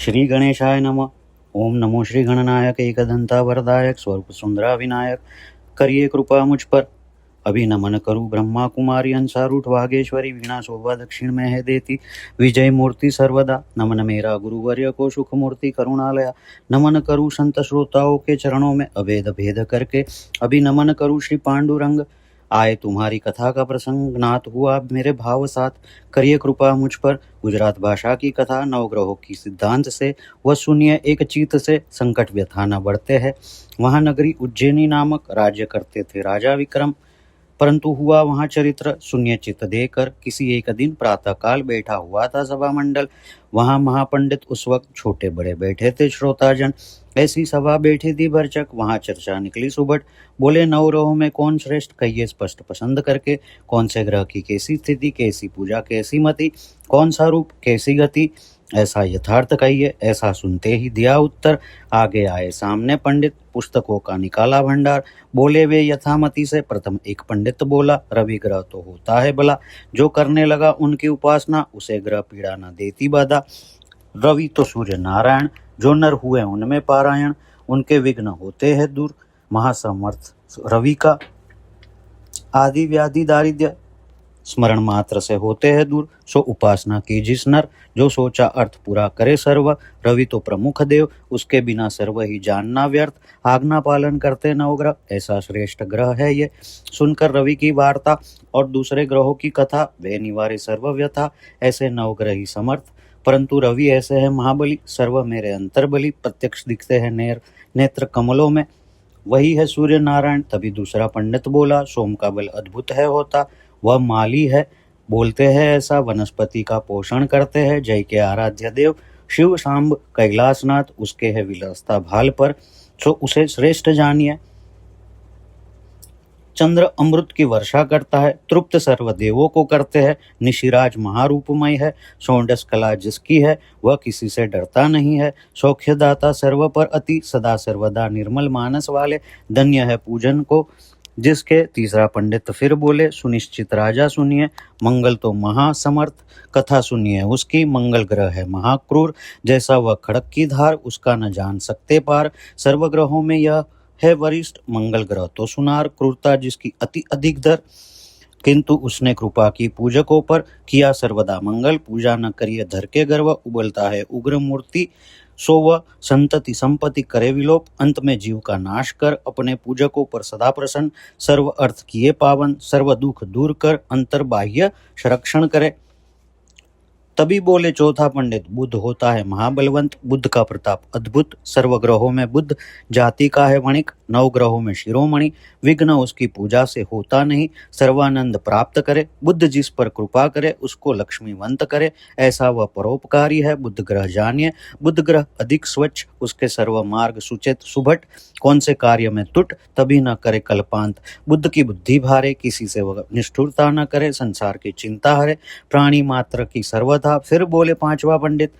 श्री गणेशाय नमः। ओम नमो श्री गणनायक एकदंता वरदायक स्वरूप सुंदरा विनायक। करिए कृपा मुझ पर। अभी नमन करूं ब्रह्मा कुमारी अंसारूठ वागेश्वरी वीणा शोभा दक्षिण में है देती विजय मूर्ति सर्वदा। नमन मेरा गुरुवर्य को सुख मूर्ति करुणालया। नमन करूं संत श्रोताओं के चरणों में अभेद भेद करके। अभी नमन करूं श्री पांडुरंग। आए तुम्हारी कथा का प्रसंग नाथ हुआ मेरे भाव साथ। करिए कृपा मुझ पर। गुजरात भाषा की कथा नवग्रहों की सिद्धांत से वह सुनिए एक चीत से। संकट व्यथा न बढ़ते हैं। वहाँ नगरी उज्जैनी नामक राज्य करते थे राजा विक्रम। परंतु हुआ वहाँ चरित्र शून्य चित्त देकर। किसी एक दिन प्रातः काल बैठा हुआ था सभा मंडल। वहाँ महापंडित उस वक्त छोटे बड़े बैठे थे श्रोताजन। ऐसी सभा बैठी थी भरचक। वहाँ चर्चा निकली सुबह। बोले नवग्रहों में कौन श्रेष्ठ कहिए स्पष्ट पसंद करके। कौन से ग्रह की कैसी स्थिति कैसी पूजा कैसी मति। कौन सा रूप कैसी गति ऐसा यथार्थ कहिए। ऐसा सुनते ही दिया उत्तर। आगे आए सामने पंडित पुस्तकों का निकाला भंडार। बोले वे यथामति से। प्रथम एक पंडित बोला रवि ग्रह तो होता है भला। जो करने लगा उनकी उपासना उसे ग्रह पीड़ा न देती बाधा। रवि तो सूर्य नारायण जो नर हुए उनमें पारायण। उनके विघ्न होते हैं दूर। महासमर्थ रवि का आदि व्याधि दारिद्र्य स्मरण मात्र से होते हैं दूर। सो उपासना की जिस नर जो सोचा अर्थ पूरा करे सर्व। रवि तो प्रमुख देव उसके बिना सर्व ही जानना व्यर्थ। आज्ञा पालन करते नवग्रह ऐसा श्रेष्ठ ग्रह है ये। सुनकर रवि की वार्ता और दूसरे ग्रहों की कथा वे निवारे सर्व व्यथा। ऐसे नवग्रह ही समर्थ परंतु रवि ऐसे है महाबली। सर्व मेरे अंतर्बली प्रत्यक्ष दिखते हैं नेत्र कमलों में। वही है सूर्य नारायण। तभी दूसरा पंडित बोला सोम का बल अद्भुत है होता। वह माली है बोलते हैं ऐसा। वनस्पति का पोषण करते हैं जय के आराध्य देव। शिव शांब कैलाशनाथ उसके है विलासता भाल पर। सो उसे श्रेष्ठ जानिए। चंद्र अमृत की वर्षा करता है। तृप्त सर्व देवों को करते हैं। निशिराज महारूपमय है। षोडश कला जिसकी है वह किसी से डरता नहीं है। सौख्यदाता सर्व पर अति सदा सर्वदा निर्मल मानस वाले। धन्य है पूजन को जिसके। तीसरा पंडित फिर बोले सुनिश्चित राजा सुनिए। मंगल तो महासमर्थ कथा सुनिए उसकी। मंगल ग्रह है महाक्रूर जैसा वह खड़क की धार उसका न जान सकते पार। सर्व ग्रहों में यह है वरिष्ठ। मंगल ग्रह तो सुनार क्रूरता जिसकी अति अधिक दर। किंतु उसने कृपा की पूजकों पर किया सर्वदा मंगल। पूजा न करिए धर के गर्व उबलता है उग्र मूर्ति। सो वह संतति संपत्ति करे विलोप। अंत में जीव का नाश कर अपने पूजकों पर सदा प्रसन्न। सर्व अर्थ किए पावन सर्व दुख दूर कर अंतर बाह्य संरक्षण करे। तभी बोले चौथा पंडित बुद्ध होता है महाबलवंत। बुद्ध का प्रताप अद्भुत। सर्व ग्रहों में बुद्ध जाति का है वणिक। नव ग्रहों में शिरोमणि। विघ्न उसकी पूजा से होता नहीं। सर्वानंद प्राप्त करे। बुद्ध जिस पर कृपा करे उसको लक्ष्मीवंत करे। ऐसा वह परोपकारी है बुद्ध ग्रह जानिए। बुद्ध ग्रह अधिक स्वच्छ उसके सर्व मार्ग सुचित सुभट। कौन से कार्य में तुट तभी न करे कल्पांत। बुद्ध की बुद्धि भारे किसी से वह निष्ठुरता न करे। संसार की चिंता हरे प्राणी मात्र की सर्वथा। फिर बोले पांचवा पंडित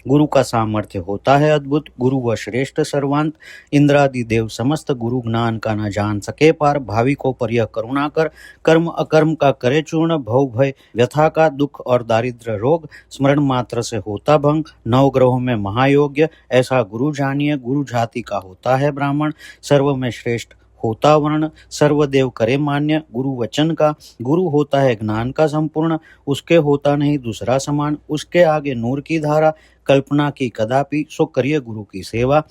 गुरु का सामर्थ्य होता है अद्भुत। गुरु व श्रेष्ठ सर्वांत। इंद्रादि देव समस्त गुरु ज्ञान का न जान सके पार। भाविकों पर यह करुणा कर कर्म अकर्म का करे चूर्ण। भव भय व्यथा का दुख और दारिद्र रोग स्मरण मात्र से होता भंग। नव ग्रहों में महायोग्य ऐसा गुरु जानिए। गुरु जाति का होता है ब्राह्मण। सर्व में श्रेष्ठ होता वर्ण सर्वदेव करे मान्य। गुरु वचन का गुरु होता है ज्ञान का संपूर्ण। उसके होता नहीं दूसरा समान। उसके आगे नूर की धारा कल्पना की कदापि। सो करिए गुरु की सेवा।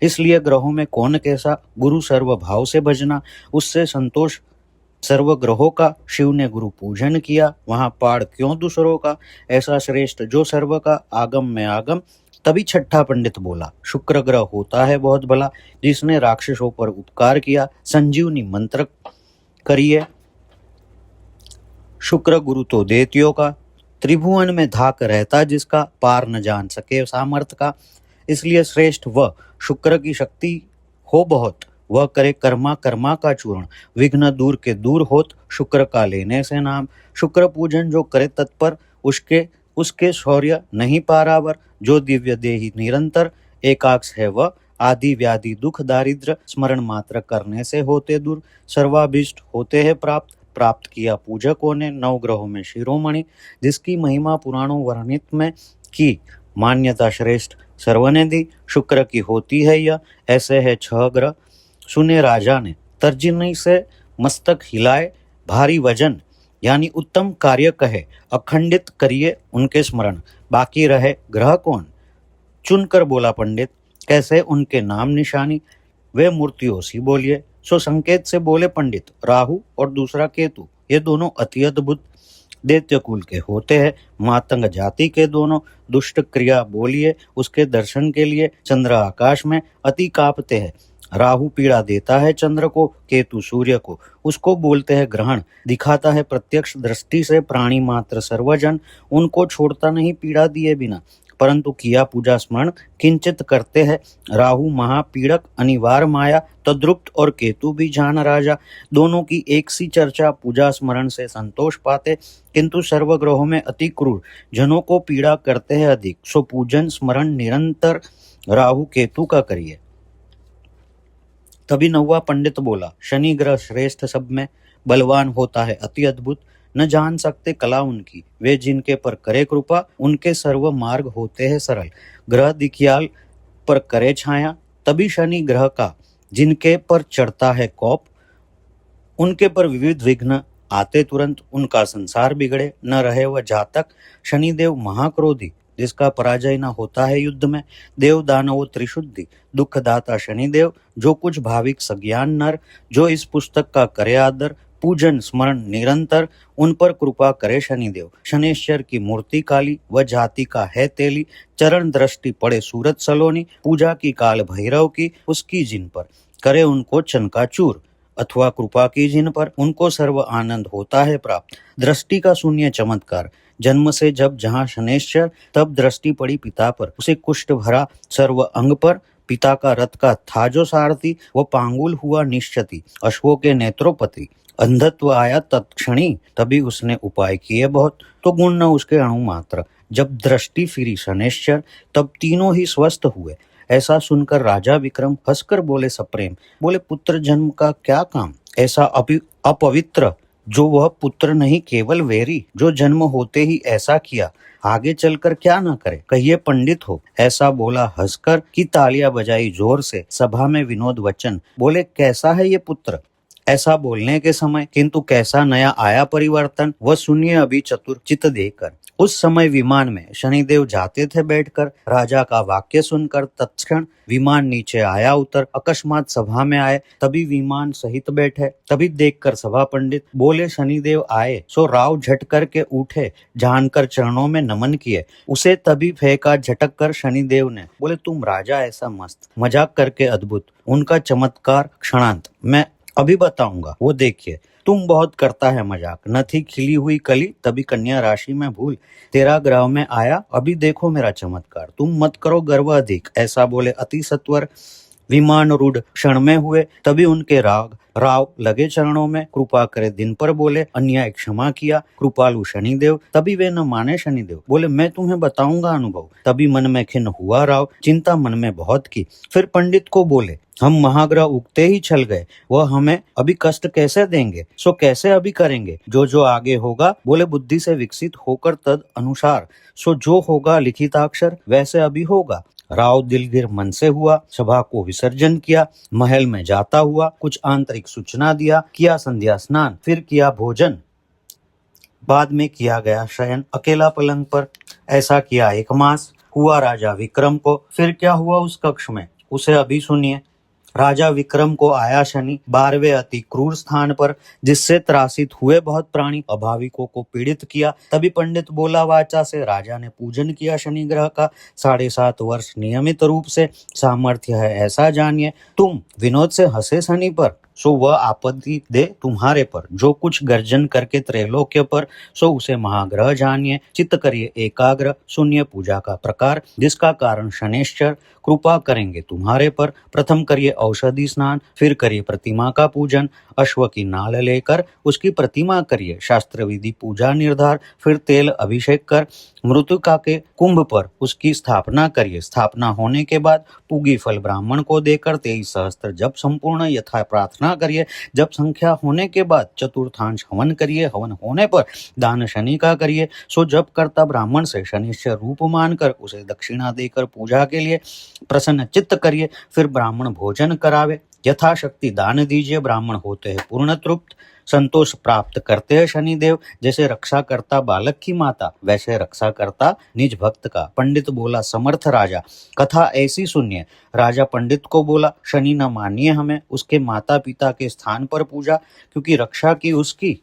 इसलिए ग्रहों में कौन कैसा गुरु सर्व भाव से भजना। उससे संतोष सर्व ग्रहों का। शिव ने गुरु पूजन किया वहां पाड़ क्यों दूसरों का। ऐसा श्रेष्ठ जो सर्व का आगम में आगम। तभी छठा पंडित बोला शुक्र ग्रह होता है बहुत भला। जिसने राक्षसों पर उपकार किया संजीवनी मंत्र करिए। शुक्र गुरु तो देतियों का। त्रिभुवन में धाक रहता जिसका पार न जान सके सामर्थ का। इसलिए श्रेष्ठ वह शुक्र की शक्ति हो बहुत। वह करे कर्मा कर्मा का चूर्ण। विघ्न दूर के दूर होत शुक्र का लेने से नाम। शुक्र पूजन जो करे तत्पर उसके शौर्य नहीं पारावर। जो दिव्य देही निरंतर एकाक्ष है वह। आदि व्याधि दुख दारिद्र स्मरण मात्र करने से होते दूर। सर्वाभिष्ट होते हैं प्राप्त किया पूजकों ने। नव ग्रहों में शिरोमणि जिसकी महिमा पुराणों वर्णित में की। मान्यता श्रेष्ठ सर्व ने दी, शुक्र की होती है यह, ऐसे है 6 ग्रह। सुने राजा ने तर्जनी से मस्तक हिलाए, भारी वजन यानी उत्तम कार्य कहे, अखंडित करिए उनके स्मरण, बाकी रहे ग्रह कौन। चुनकर बोला पंडित, कैसे उनके नाम निशानी, वे मूर्तियों सी बोलिए। सो संकेत से बोले पंडित, राहु और दूसरा केतु, ये दोनों अति अद्भुत दैत्य कुल के होते हैं, मातंग जाति के दोनों। दुष्ट क्रिया बोलिए उसके दर्शन के लिए, चंद्र आकाश में अति कांपते हैं। राहु पीड़ा देता है चंद्र को, केतु सूर्य को, उसको बोलते हैं ग्रहण, दिखाता है प्रत्यक्ष दृष्टि से प्राणी मात्र सर्वजन, उनको छोड़ता नहीं पीड़ा दिए बिना, परंतु किया पूजा स्मरण किंचित करते हैं। राहु महापीड़क अनिवार्य माया, तद्रुप्त और केतु भी जान राजा, दोनों की एक सी चर्चा, पूजा स्मरण से संतोष पाते, किंतु सर्वग्रहों में अति क्रूर, जनों को पीड़ा करते हैं अधिक, सो पूजन स्मरण निरंतर राहु केतु का करिए। तभी 9वां पंडित बोला, शनि ग्रह श्रेष्ठ सब में, बलवान होता है अति अद्भुत, न जान सकते कला उनकी, वे जिनके पर करे कृपा, उनके सर्व मार्ग होते हैं सरल। ग्रह दिखियाल पर करे छाया, तभी शनि ग्रह का जिनके पर चढ़ता है कोप, उनके पर विविध विघ्न आते तुरंत, उनका संसार बिगड़े, न रहे वह जातक। शनिदेव महाक्रोधी, जिसका पराजय न होता है युद्ध में, देव दानवों त्रिशुद्धि, दुखदाता शनिदेव, जो कुछ भाविक सज्ञान नर, जो इस पुस्तक का करे आदर, पूजन स्मरण निरंतर, उन पर कृपा करे शनिदेव। शनेश्वर की मूर्ति काली, वह जाति का है तेली, चरण दृष्टि पड़े सूरत सलोनी, पूजा की काल भैरव की, उसकी जिन पर करे उनको चनकाचूर, अथवा कृपा की जिन पर उनको सर्व आनंद होता है प्राप्त। दृष्टि का शून्य चमत्कार, जन्म से जब जहाँ शनेश्वर, तब दृष्टि पड़ी पिता पर, उसे कुष्ठ भरा सर्व अंग पर, पिता का रथ का था जो सारथी, वह पांगुल हुआ निश्चति, अश्वों के नेत्रोपति, अंधत्व आया तत्क्षणी, तभी उसने उपाय किए बहुत, तो गुण न उसके अणु मात्र। जब दृष्टि फिरी शनेश्वर, तब तीनों ही स्वस्थ हुए। ऐसा सुनकर राजा विक्रम हंसकर बोले सप्रेम, बोले पुत्र जन्म का क्या काम, ऐसा अपवित्र जो वह पुत्र नहीं केवल वेरी, जो जन्म होते ही ऐसा किया, आगे चलकर क्या न करे, कहिए पंडित हो। ऐसा बोला हंसकर कि तालियां बजाई जोर से, सभा में विनोद वचन, बोले कैसा है ये पुत्र। ऐसा बोलने के समय किंतु कैसा नया आया परिवर्तन, वह सुनिए अभी चतुर चित्त देकर। उस समय विमान में शनिदेव जाते थे बैठकर, राजा का वाक्य सुनकर तत्क्षण विमान नीचे आया उतर, अकस्मात सभा में आए, तभी विमान सहित बैठे। तभी देखकर सभा पंडित बोले शनिदेव आए, सो राव झट करके उठे, जानकर चरणों में नमन किए। उसे तभी फेंका झटक कर शनिदेव ने, बोले तुम राजा ऐसा मस्त, मजाक करके अद्भुत, उनका चमत्कार क्षणांत मैं अभी बताऊंगा, वो देखिए। तुम बहुत करता है मजाक, न थी खिली हुई कली, तभी कन्या राशि में भूल, तेरा ग्रह में आया, अभी देखो मेरा चमत्कार, तुम मत करो गर्व अधिक। ऐसा बोले अति सत्वर, विमान रूढ़ क्षण में हुए, तभी उनके राव लगे चरणों में, कृपा करे दिन पर बोले, अन्याय क्षमा किया कृपालु शनिदेव। तभी वे न माने शनिदेव, बोले मैं तुम्हें बताऊंगा अनुभव। तभी मन में खिन्न हुआ राव, चिंता मन में बहुत की, फिर पंडित को बोले, हम महाग्रह उगते ही चल गए, वह हमें अभी कष्ट कैसे देंगे, सो कैसे अभी करेंगे, जो आगे होगा, बोले बुद्धि से विकसित होकर तद अनुसार, सो जो होगा लिखिताक्षर वैसे अभी होगा। राव दिलगिर मन से हुआ, सभा को विसर्जन किया, महल में जाता हुआ कुछ आंतरिक सूचना दिया, किया संध्या स्नान, फिर किया भोजन, बाद में किया गया शयन अकेला पलंग पर। ऐसा किया 1 मास, हुआ राजा विक्रम को। फिर क्या हुआ उस कक्ष में, उसे अभी सुनिए। राजा विक्रम को आया शनि 12वें अति क्रूर स्थान पर, जिससे त्रासित हुए बहुत प्राणी, अभाविकों को पीड़ित किया। तभी पंडित बोला वाचा से, राजा ने पूजन किया शनि ग्रह का 7.5 वर्ष नियमित रूप से, सामर्थ्य है ऐसा जानिए। तुम विनोद से हंसे शनि पर, सो वह आपत्ति दे तुम्हारे पर, जो कुछ गर्जन करके त्रैलोक्य पर, सो उसे महाग्रह जानिए। चित्त करिए एकाग्र, सुनिए पूजा का प्रकार, जिसका कारण शनेश्वर कृपा करेंगे तुम्हारे पर। प्रथम करिए औषधि स्नान, फिर करिए प्रतिमा का पूजन, अश्व की नाल लेकर उसकी प्रतिमा करिए, शास्त्र विधि पूजा निर्धार, फिर तेल अभिषेक कर मृतिका के कुंभ पर उसकी स्थापना करिए। स्थापना होने के बाद पूगी फल ब्राह्मण को देकर 23 सहस्त्र जप संपूर्ण यथा प्रार्थना उतना करिए। जब संख्या होने के बाद चतुर्थांश हवन करिए, हवन होने पर दान शनि का करिए। सो जब करता ब्राह्मण से शनिश्चर रूप मानकर उसे दक्षिणा देकर पूजा के लिए प्रसन्न चित्त करिए। फिर ब्राह्मण भोजन करावे, यथाशक्ति दान दीजिए। ब्राह्मण होते हैं पूर्ण तृप्त, संतोष प्राप्त करते हैं शनिदेव। जैसे रक्षा करता बालक की माता, वैसे रक्षा करता निज भक्त का। पंडित बोला समर्थ राजा, कथा ऐसी सुनिए। राजा पंडित को बोला, शनि न मानिए हमें, उसके माता पिता के स्थान पर पूजा, क्योंकि रक्षा की उसकी।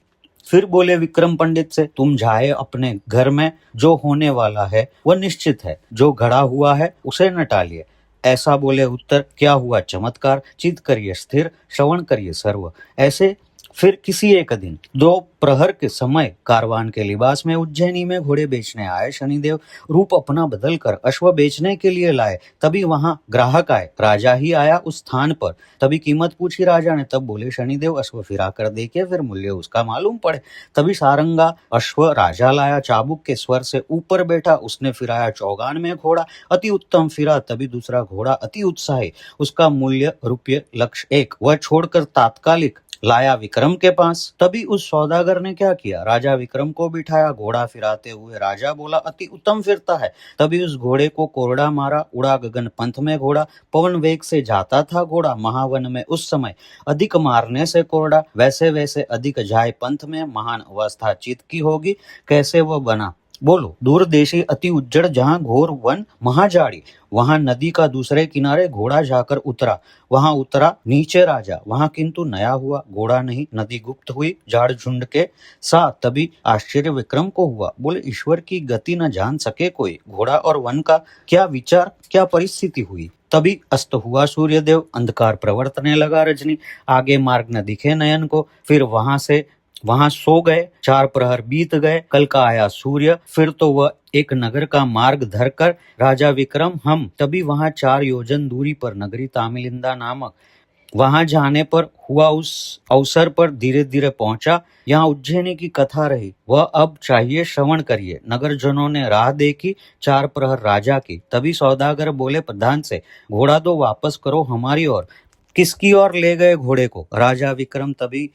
फिर बोले विक्रम पंडित से, तुम जाए अपने घर में, जो होने वाला है वह निश्चित है, जो घड़ा हुआ है उसे न टालिए। ऐसा बोले उत्तर, क्या हुआ चमत्कार, चित करिए स्थिर, श्रवण करिए सर्व। ऐसे फिर किसी एक दिन दोपहर के समय कारवान के लिबास में उज्जैनी में घोड़े बेचने आए शनिदेव। रूप अपना बदलकर अश्व बेचने के लिए लाए। तभी वहां ग्राहक आए, राजा ही आया उस स्थान पर। तभी कीमत पूछी राजा ने, तब बोले शनिदेव अश्व फिरा कर देखे, फिर मूल्य उसका मालूम पड़े। तभी सारंगा अश्व राजा लाया, चाबुक के स्वर से ऊपर बैठा, उसने फिराया चौगान में घोड़ा, अति उत्तम फिरा। तभी दूसरा घोड़ा अति उत्साही, उसका मूल्य ₹1,00,000 वह छोड़कर तात्कालिक लाया विक्रम के पास। तभी उस सौदागर ने क्या किया, राजा विक्रम को बिठाया, घोड़ा फिराते हुए राजा बोला अति उत्तम फिरता है। तभी उस घोड़े को कोरडा मारा, उड़ा गगन पंथ में घोड़ा। पवन वेग से जाता था घोड़ा, महावन में उस समय अधिक मारने से कोरडा। वैसे वैसे अधिक जाए पंथ में, महान अवस्था चित की होगी, कैसे वह बना बोलो। दूरदेशी अति उज्जड़, जहां घोर वन महाजाड़ी, वहां नदी का दूसरे किनारे घोड़ा जाकर उतरा। वहां उतरा नीचे राजा, वहां किंतु नया हुआ, घोड़ा नहीं नदी गुप्त हुई झाड़ झुंड के साथ। तभी आश्चर्य विक्रम को हुआ, बोले ईश्वर की गति न जान सके कोई, घोड़ा और वन का क्या विचार, क्या परिस्थिति हुई। तभी अस्त हुआ सूर्यदेव, अंधकार प्रवर्तने लगा रजनी, आगे मार्ग न दिखे नयन को। फिर वहां सो गए, 4 प्रहर बीत गए, कल का आया सूर्य। फिर तो वह एक नगर का मार्ग धरकर राजा विक्रम हम। तभी वहां 4 योजन दूरी पर नगरी तामिलिंदा नामक, वहां जाने पर हुआ उस अवसर पर धीरे धीरे पहुंचा। यहाँ उज्जैनी की कथा रही, वह अब चाहिए श्रवण करिए। नगर जनों ने राह देखी, 4 प्रहर राजा की। तभी सौदागर बोले प्रधान से, घोड़ा दो वापस करो हमारी ओर। किसकी ओर ले गए घोड़े को? राजा विक्रम तभी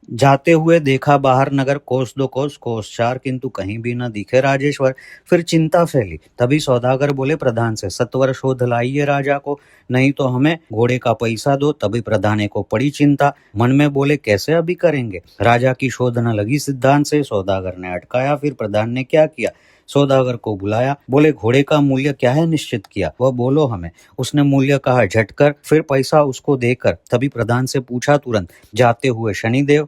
जाते हुए देखा बाहर नगर, कोस 2 कोस, कोस 4, किंतु कहीं भी न दिखे राजेश्वर। फिर चिंता फैली। तभी सौदागर बोले प्रधान से, सत्वर शोध लाइए राजा को, नहीं तो हमें घोड़े का पैसा दो। तभी प्रधाने को पड़ी चिंता, मन में बोले कैसे अभी करेंगे। राजा की शोध न लगी सिद्धांत से, सौदागर ने अटकाया। फिर प्रधान ने क्या किया, सौदागर को बुलाया, बोले घोड़े का मूल्य क्या है निश्चित किया, वह बोलो हमें। उसने मूल्य कहा झटकर, फिर पैसा उसको देकर। तभी प्रधान से पूछा तुरंत जाते हुए शनिदेव।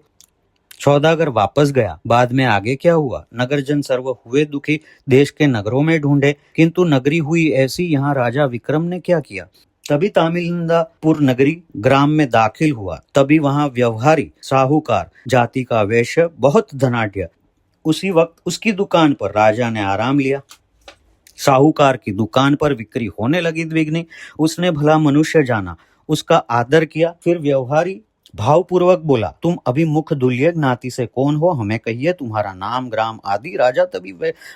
सौदागर वापस गया। बाद में आगे क्या हुआ, नगर जन सर्व हुए दुखी, देश के नगरों में ढूंढे, किंतु नगरी हुई ऐसी, यहाँ राजा विक्रम ने क्या किया। तभी तामिलिंदापुर नगरी ग्राम में दाखिल हुआ। तभी वहां व्यवहारी साहूकार जाति का वैश्य, बहुत धनाढ्य, उसी वक्त उसकी दुकान पर राजा ने आराम लिया। साहूकार की दुकान पर बिक्री होने लगी द्विगनी। उसने भला मनुष्य जाना, उसका आदर किया। फिर व्यवहारी भावपूर्वक बोला, तुम अभी मुख दुल्य ज्ञाति से कौन हो, हमें कहिए तुम्हारा नाम ग्राम आदि। राजा तभी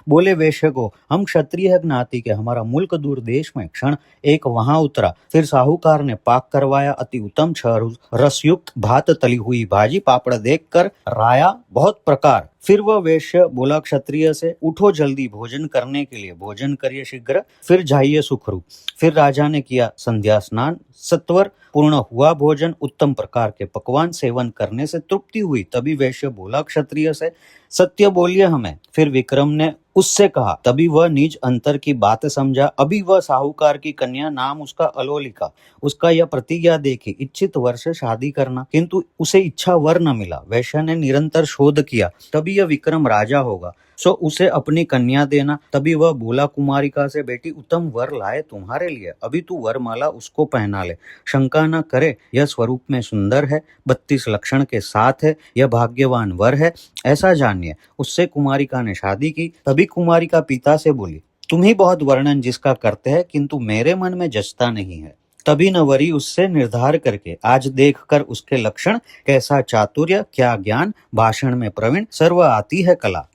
बोले वैश्य को, हम क्षत्रिय ज्ञाति के, हमारा मुल्क दूर देश में। क्षण एक वहां उतरा। फिर साहूकार ने पाक करवाया, अति उत्तम 6 रसयुक्त भात तली हुई भाजी पापड़ देखकर राया बहुत प्रकार। फिर वह वैश्य बोला क्षत्रिय से, उठो जल्दी भोजन करने के लिए, भोजन करिए शीघ्र, फिर जाइए सुखरूप। फिर राजा ने किया संध्या स्नान, सत्वर पूर्ण हुआ भोजन, उत्तम प्रकार के पकवान सेवन करने से तृप्ति हुई। तभी वैश्य बोला क्षत्रिय से, सत्य बोलिए हमें। फिर विक्रम ने उससे कहा। तभी वह निज अंतर की बात समझा। अभी वह साहूकार की कन्या, नाम उसका अलोलिका, उसका यह प्रतिज्ञा देखी इच्छित वर से शादी करना, किंतु उसे इच्छा वर न मिला। वैश्य ने निरंतर शोध किया, तभी यह विक्रम राजा होगा, सो उसे अपनी कन्या देना। तभी वह बोला कुमारिका से, बेटी उत्तम वर लाए तुम्हारे लिए, अभी तू वरमाला उसको पहना ले। शंका न करे, यह स्वरूप में सुंदर है, 32 लक्षण के साथ है, यह भाग्यवान वर है, ऐसा जानिए। उससे कुमारिका ने शादी की। तभी कुमारिका पिता से बोली, तुम ही बहुत वर्णन जिसका करते हैं, किंतु मेरे मन में जचता नहीं है। तभी नवरी उससे निर्धार करके, आज देखकर उसके लक्षण, कैसा चातुर्य, क्या ज्ञान, भाषण में प्रवीण, सर्व आती है कला।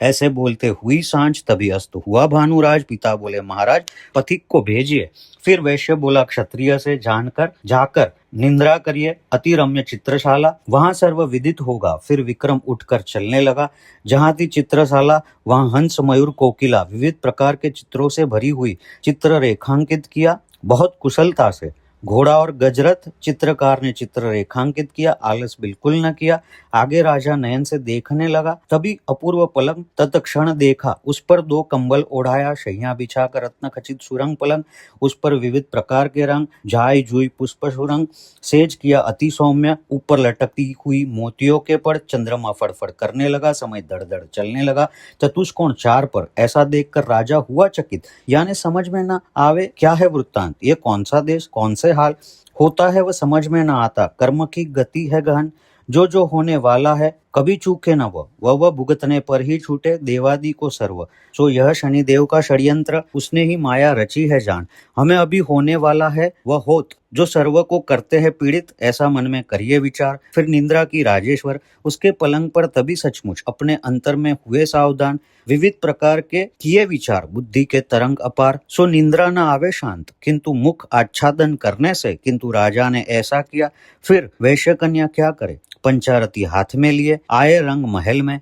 ऐसे बोलते हुई सांझ, तभी अस्त हुआ भानुराज। पिता बोले महाराज पथिक को भेजिए। फिर वैश्य बोला क्षत्रिय से जाकर निंद्रा करिए अति रम्य चित्रशाला, वहां सर्व विदित होगा। फिर विक्रम उठकर चलने लगा। जहां थी चित्रशाला वहां हंस मयूर कोकिला विविध प्रकार के चित्रों से भरी हुई चित्र रेखांकित किया बहुत कुशलता से। घोड़ा और गजरथ चित्रकार ने चित्र रेखांकित किया, आलस बिल्कुल न किया। आगे राजा नयन से देखने लगा, तभी अपूर्व पलंग तत्क्षण देखा। उस पर 2 कंबल ओढ़ाया, शैया बिछाकर रत्न खचित सुरंग पलंग, उस पर विविध प्रकार के रंग, जाय जुई पुष्प सुरंग, सेज किया अति सौम्य। ऊपर लटकती हुई मोतियों के पर चंद्रमा फड़फड़ करने लगा, समय दड़ दड़ चलने लगा। चतुष्कोण 4 पर, ऐसा देखकर राजा हुआ चकित, यानी समझ में न आवे क्या है वृत्तांत, ये कौन सा देश, कौन से हाल होता है वह समझ में न आता। कर्म की गति है गहन, जो होने वाला है कभी चूके न वह भुगतने पर ही छूटे देवादि को सर्व। सो यह शनिदेव का षड्यंत्र, उसने ही माया रची है जान। हमें अभी होने वाला है वह होत, जो सर्व को करते हैं पीड़ित, ऐसा मन में करिए विचार। फिर निंद्रा की राजेश्वर, उसके पलंग पर तभी सचमुच अपने अंतर में हुए सावधान। विविध प्रकार के किए विचार, बुद्धि के तरंग अपार। सो निंद्रा न आवे शांत, किंतु मुख आच्छादन करने से, किंतु राजा ने ऐसा किया। फिर वैश्य कन्या क्या करे, पंचारती हाथ में लिए आए रंग महल में।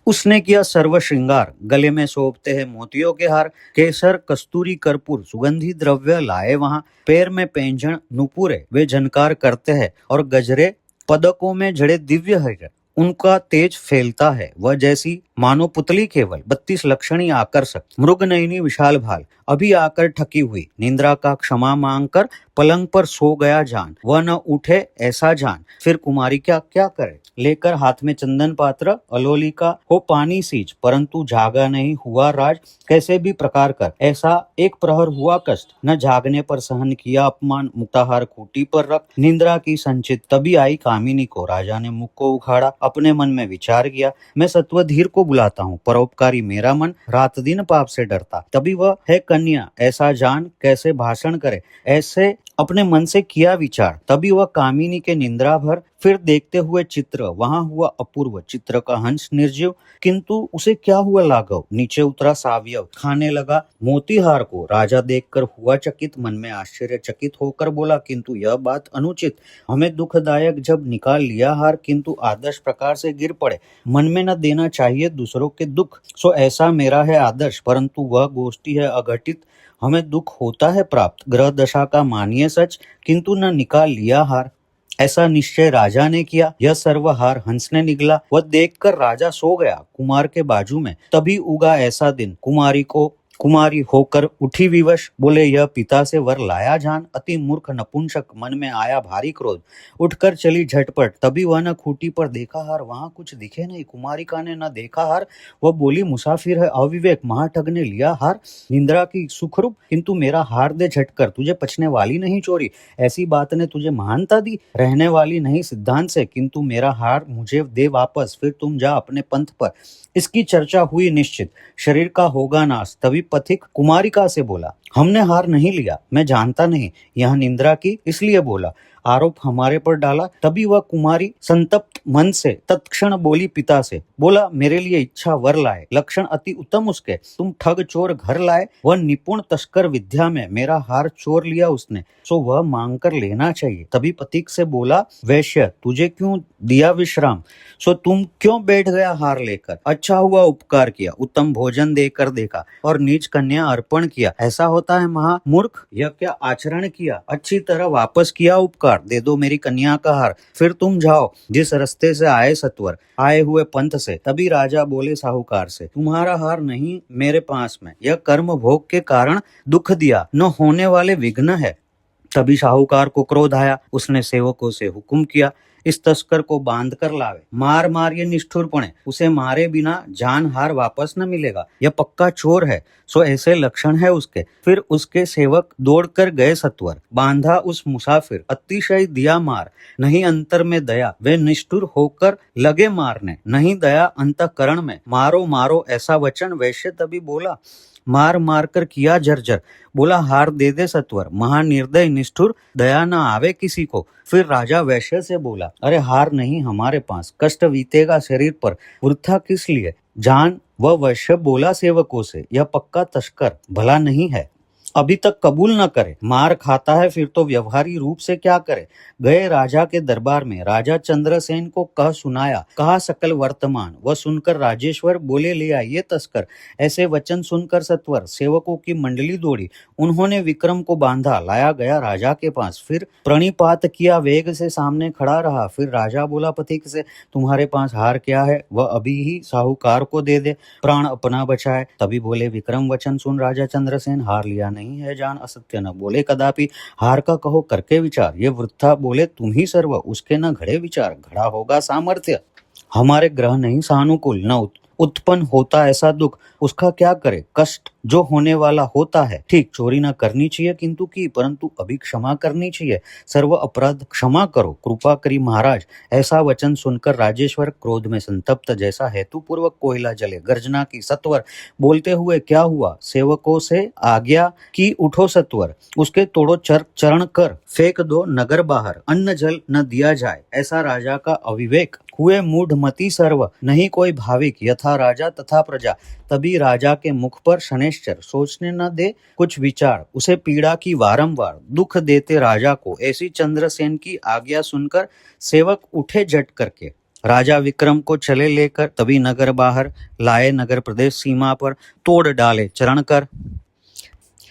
उसने किया सर्व श्रृंगार, गले में शोभते हैं मोतियों के हार, केसर कस्तूरी कर्पूर सुगंधी द्रव्य लाए वहां। पैर में पैंजन नुपुरे वे झनकार करते हैं, और गजरे पदकों में जड़े दिव्य है। उनका तेज फैलता है, वह जैसी मानो पुतली केवल। 32 लक्षणी आकर्षक, मृग नयनी विशाल भाल, अभी आकर ठकी हुई। निंद्रा का क्षमा मांगकर पलंग पर सो गया जान, वह न उठे ऐसा जान। फिर कुमारी क्या करे, लेकर हाथ में चंदन पात्र अलोलिका हो पानी सींच, परंतु जागा नहीं हुआ राज कैसे भी प्रकार कर। ऐसा एक प्रहर हुआ कष्ट, न जागने पर सहन किया अपमान। मुक्ताहार खूटी पर रख निंद्रा की संचित, तभी आई कामिनी को। राजा ने मुख को उखाड़ा, अपने मन में विचार किया, मैं सत्वधीर को बुलाता हूँ, परोपकारी मेरा मन रात दिन पाप से डरता। तभी वह है कन्या, ऐसा जान कैसे भाषण करे। ऐसे अपने मन से किया विचार, तभी वह कामिनी के निंद्रा भर। फिर देखते हुए चित्र, वहां हुआ अपूर्व। चित्र का हंस निर्जीव, किंतु उसे क्या हुआ लाघव। नीचे उतरा सावयव, खाने लगा मोतीहार को। राजा देखकर हुआ चकित, मन में आश्चर्यचकित होकर बोला, किंतु यह बात अनुचित, हमें दुखदायक जब निकाल लिया हार, किंतु आदर्श प्रकार से गिर पड़े। मन में न देना चाहिए दूसरों के दुख, सो ऐसा मेरा है आदर्श, परंतु वह गोष्ठी है अघटित, हमें दुख होता है प्राप्त। ग्रह दशा का मानिए सच, किंतु न निकाल लिया हार। ऐसा निश्चय राजा ने किया, यह सर्वहार हंस ने निगला। वह देखकर राजा सो गया कुमार के बाजू में। तभी उगा ऐसा दिन, कुमारी होकर उठी विवश। बोले यह पिता से वर लाया जान, अति मूर्ख नपुंसक, मन में आया भारी क्रोध। उठकर चली झटपट, तभी वह न खूटी पर देखा हार, वहां कुछ दिखे नहीं। कुमारिका ने न देखा हार, वह बोली मुसाफिर है अविवेक, महाठग ने लिया हार। निंद्रा की सुखरूप, किंतु मेरा हार दे झटकर, तुझे पचने वाली नहीं चोरी। ऐसी बात ने तुझे महानता दी, रहने वाली नहीं सिद्धांत से, किंतु मेरा हार मुझे दे वापस, फिर तुम जा अपने पंथ पर। इसकी चर्चा हुई निश्चित, शरीर का होगा नाश। तभी पथिक कुमारिका से बोला, हमने हार नहीं लिया, मैं जानता नहीं। यह निंद्रा की इसलिए बोला, आरोप हमारे पर डाला। तभी वह कुमारी संतप्त मन से तत्क्षण बोली पिता से, बोला मेरे लिए इच्छा वर लाए, लक्षण अति उत्तम उसके। तुम ठग चोर घर लाए, वह निपुण तस्कर विद्या में, मेरा हार चोर लिया उसने, सो वह मांग कर लेना चाहिए। तभी पथिक से बोला, वैश्य तुझे क्यों दिया विश्राम, सो तुम क्यों बैठ गया हार लेकर। अच्छा हुआ उपकार किया, उत्तम भोजन देकर देखा और नीच कन्या अर्पण किया। ऐसा होता है महामूर्ख, यह क्या आचरण किया। अच्छी तरह वापस किया उपकार, दे दो मेरी कन्या का हार, फिर तुम जाओ जिस रास्ते से आए सत्वर, आए हुए पंथ से। तभी राजा बोले साहूकार से, तुम्हारा हार नहीं मेरे पास में, यह कर्म भोग के कारण दुख दिया न होने वाले विघ्न है। तभी साहूकार को क्रोध आया, उसने सेवकों से हुक्म किया, इस तस्कर को बांध कर लावे, मार ये निष्ठुरपणे, उसे मारे बिना जान हार वापस न मिलेगा, यह पक्का चोर है। सो ऐसे लक्षण है उसके। फिर उसके सेवक दौड़कर गए सत्वर, बांधा उस मुसाफिर, अतिशय दिया मार, नहीं अंतर में दया, वे निष्ठुर होकर लगे मारने, नहीं दया अंतःकरण में। मारो मारो ऐसा वचन वैश्य तभी बोला, मार कर किया जर्जर। बोला हार दे दे सत्वर, महानिर्दय निष्ठुर, दया न आवे किसी को। फिर राजा वैश्य से बोला, अरे हार नहीं हमारे पास, कष्ट बीतेगा शरीर पर, वृथा किस लिए। जान वह वैश्य बोला सेवकों से, यह पक्का तस्कर भला नहीं है, अभी तक कबूल न करे, मार खाता है फिर तो व्यवहारी रूप से क्या करे। गए राजा के दरबार में, राजा चंद्रसेन को कह सुनाया, कहा सकल वर्तमान। वह सुनकर राजेश्वर बोले, ले आइए तस्कर। ऐसे वचन सुनकर सत्वर सेवकों की मंडली दौड़ी, उन्होंने विक्रम को बांधा, लाया गया राजा के पास, फिर प्रणिपात किया, वेग से सामने खड़ा रहा। फिर राजा बोला पथिक से, तुम्हारे पास हार क्या है, वह अभी ही साहूकार को दे दे, प्राण अपना बचाए। तभी बोले, विक्रम वचन सुन राजा चंद्रसेन, हार लिया नहीं है जान, असत्य न बोले कदापि, हार का कहो करके विचार। ये वृथा बोले, तुम ही सर्व, उसके न घड़े विचार, घड़ा होगा सामर्थ्य, हमारे ग्रह नहीं सानुकूल, न उत्पन्न होता ऐसा दुख, उसका क्या करे, कष्ट जो होने वाला होता है। ठीक चोरी न करनी चाहिए किंतु की, परंतु अभी क्षमा करनी चाहिए, सर्व अपराध क्षमा करो, कृपा करी महाराज। ऐसा वचन सुनकर राजेश्वर क्रोध में संतप्त, जैसा हेतु पूर्वक कोयला जले, गर्जना की सत्वर, बोलते हुए, क्या हुआ, सेवकों से आज्ञा की, उठो सत्वर, उसके तोड़ो चरण कर फेंक दो नगर बाहर, अन्न जल न दिया जाए। ऐसा राजा का अविवेक, हुए मूढ़ मति सर्व, नहीं कोई भाविक, यथा राजा तथा प्रजा। तभी राजा के मुख पर शनैश्चर, सोचने न दे कुछ विचार, उसे पीड़ा की वारंवार, दुख देते राजा को। ऐसी चंद्रसेन की आज्ञा सुनकर सेवक उठे झट करके, राजा विक्रम को चले लेकर, तभी नगर बाहर लाए, नगर प्रदेश सीमा पर तोड़ डाले चरण कर।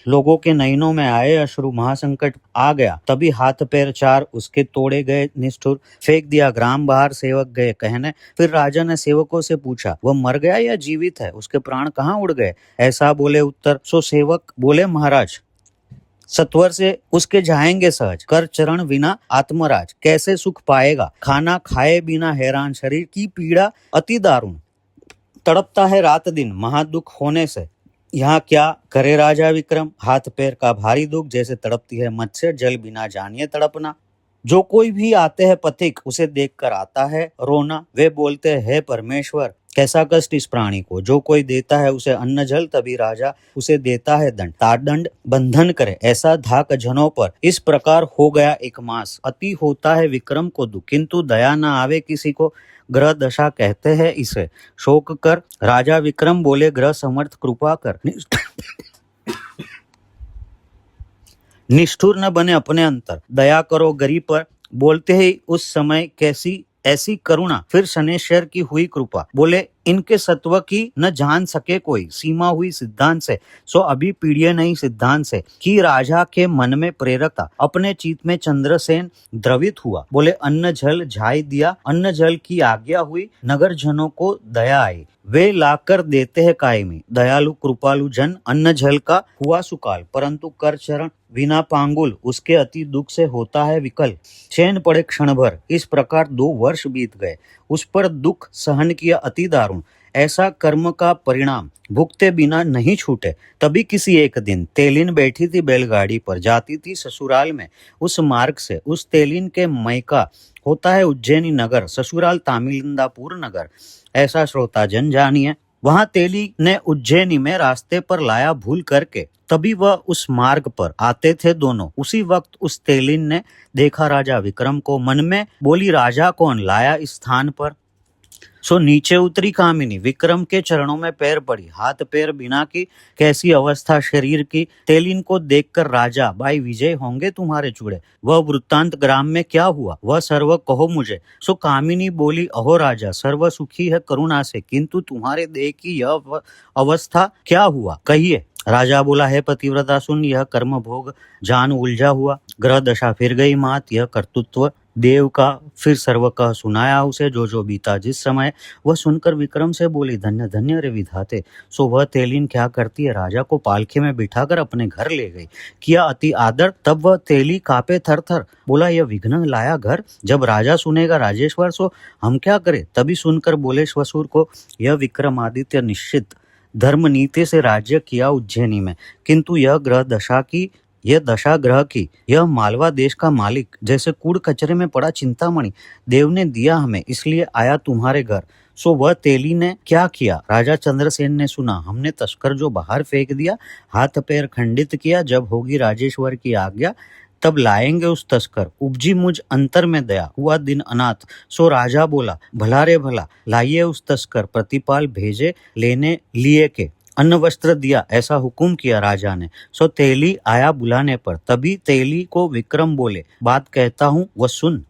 लोगों के नयनों में आए अश्रु, महासंकट आ गया, तभी हाथ पैर चार उसके तोड़े गए निष्ठुर, फेंक दिया ग्राम बाहर, सेवक गए कहने। फिर राजा ने सेवकों से पूछा, वह मर गया या जीवित है, उसके प्राण कहाँ उड़ गए। ऐसा बोले उत्तर, सो सेवक बोले, महाराज सत्वर से उसके जाएंगे सहज, कर चरण बिना आत्मराज, कैसे सुख पाएगा, खाना खाए बिना हैरान, शरीर की पीड़ा अति दारुण, तड़पता है रात दिन महादुख होने से। यहाँ क्या करे राजा विक्रम, हाथ पैर का भारी दुख, जैसे तड़पती है मत्स्य, जल बिना जानिए तड़पना। जो कोई भी आते हैं पथिक, उसे देखकर आता है रोना, वे बोलते हैं परमेश्वर कैसा कष्ट इस प्राणी को। जो कोई देता है उसे अन्न जल, तभी राजा उसे देता है दंड, तारदंड बंधन करे, ऐसा धाक जनों पर। इस प्रकार हो गया एक मास, अति होता है विक्रम को दुख, किंतु दया न आवे किसी को, ग्रह दशा कहते हैं इसे। शोक कर राजा विक्रम बोले, ग्रह समर्थ कृपा कर, निष्ठुर न बने अपने अंतर, दया करो गरीब पर। बोलते ही उस समय कैसी ऐसी करुणा, फिर शनेश्वर की हुई कृपा। बोले, इनके सत्व की न जान सके कोई, सीमा हुई सिद्धांत से, सो अभी पीड़िए नहीं सिद्धांत से। कि राजा के मन में प्रेरकता, अपने चित्त में चंद्रसेन द्रवित हुआ। बोले, अन्न जल झाई दिया, अन्न जल की आज्ञा हुई, नगर जनों को दया आई, वे लाकर देते हैं कायमी, दयालु कृपालु जन, अन्न जल का हुआ सुकाल, परंतु कर चरण बिना पांगुल, उसके अति दुख से होता है विकल, चैन पड़े क्षण भर। इस प्रकार 2 वर्ष बीत गए, उस पर दुख सहन किया अति दारुण, ऐसा कर्म का परिणाम भुगते बिना नहीं छूटे। तभी किसी एक दिन तेलिन बैठी थी बैलगाड़ी पर, जाती थी ससुराल में। उस मार्ग से उस तेलिन के मैका होता है उज्जैनी नगर, ससुराल तामिलिंदापुर नगर, ऐसा श्रोता जन जानिए। वहां तेली ने उज्जैनी में रास्ते पर लाया भूल करके, तभी वह उस मार्ग पर आते थे दोनों। उसी वक्त उस तेलिन ने देखा राजा विक्रम को, मन में बोली, राजा कौन लाया इस स्थान पर। सो नीचे उतरी कामिनी, विक्रम के चरणों में पैर पड़ी, हाथ पैर बिना की कैसी अवस्था शरीर की। तेलिन को देखकर राजा, भाई विजय होंगे तुम्हारे चूड़े, वह वृत्तांत ग्राम में क्या हुआ, वह सर्व कहो मुझे। सो कामिनी बोली, अहो राजा, सर्व सुखी है करुणा से, किंतु तुम्हारे देह की यह अवस्था क्या हुआ, कहिए। राजा बोला, है पतिव्रता सुन, यह कर्म भोग जान उलझा हुआ, ग्रह दशा फिर गई मात, यह कर्तृत्व देव का। फिर सर्व कह सुनाया उसे जो जो बीता जिस समय। वह सुनकर विक्रम से बोली, धन्य धन्य रे विधाते। सो वह तेलिन क्या करती है, राजा को पालकी में बिठाकर अपने घर ले गई, किया अति आदर। तब वह तेली कापे थर थर, बोला, यह विघ्न लाया घर, जब राजा सुनेगा राजेश्वर, सो हम क्या करें। तभी सुनकर बोले श्वशुर को, यह विक्रमादित्य निश्चित धर्म नीति से राज्य किया उज्जैनी में, किंतु यह दशा ग्रह की, यह मालवा देश का मालिक जैसे कूड़ कचरे में पड़ा चिंतामणि देव ने दिया हमें, इसलिए आया तुम्हारे घर। सो वह तेली ने क्या किया, राजा चंद्रसेन ने सुना, हमने तस्कर जो बाहर फेंक दिया, हाथ पैर खंडित किया, जब होगी राजेश्वर की आज्ञा तब लाएंगे उस तस्कर। उपजी मुझ अंतर में दया, हुआ दिन अनाथ। सो राजा बोला, भला रे भला, लाइए उस तस्कर। प्रतिपाल भेजे लेने लिए के, अन्न वस्त्र दिया, ऐसा हुक्म किया राजा ने। सो तेली आया बुलाने पर। तभी तेली को विक्रम बोले, बात कहता हूँ वह सुन।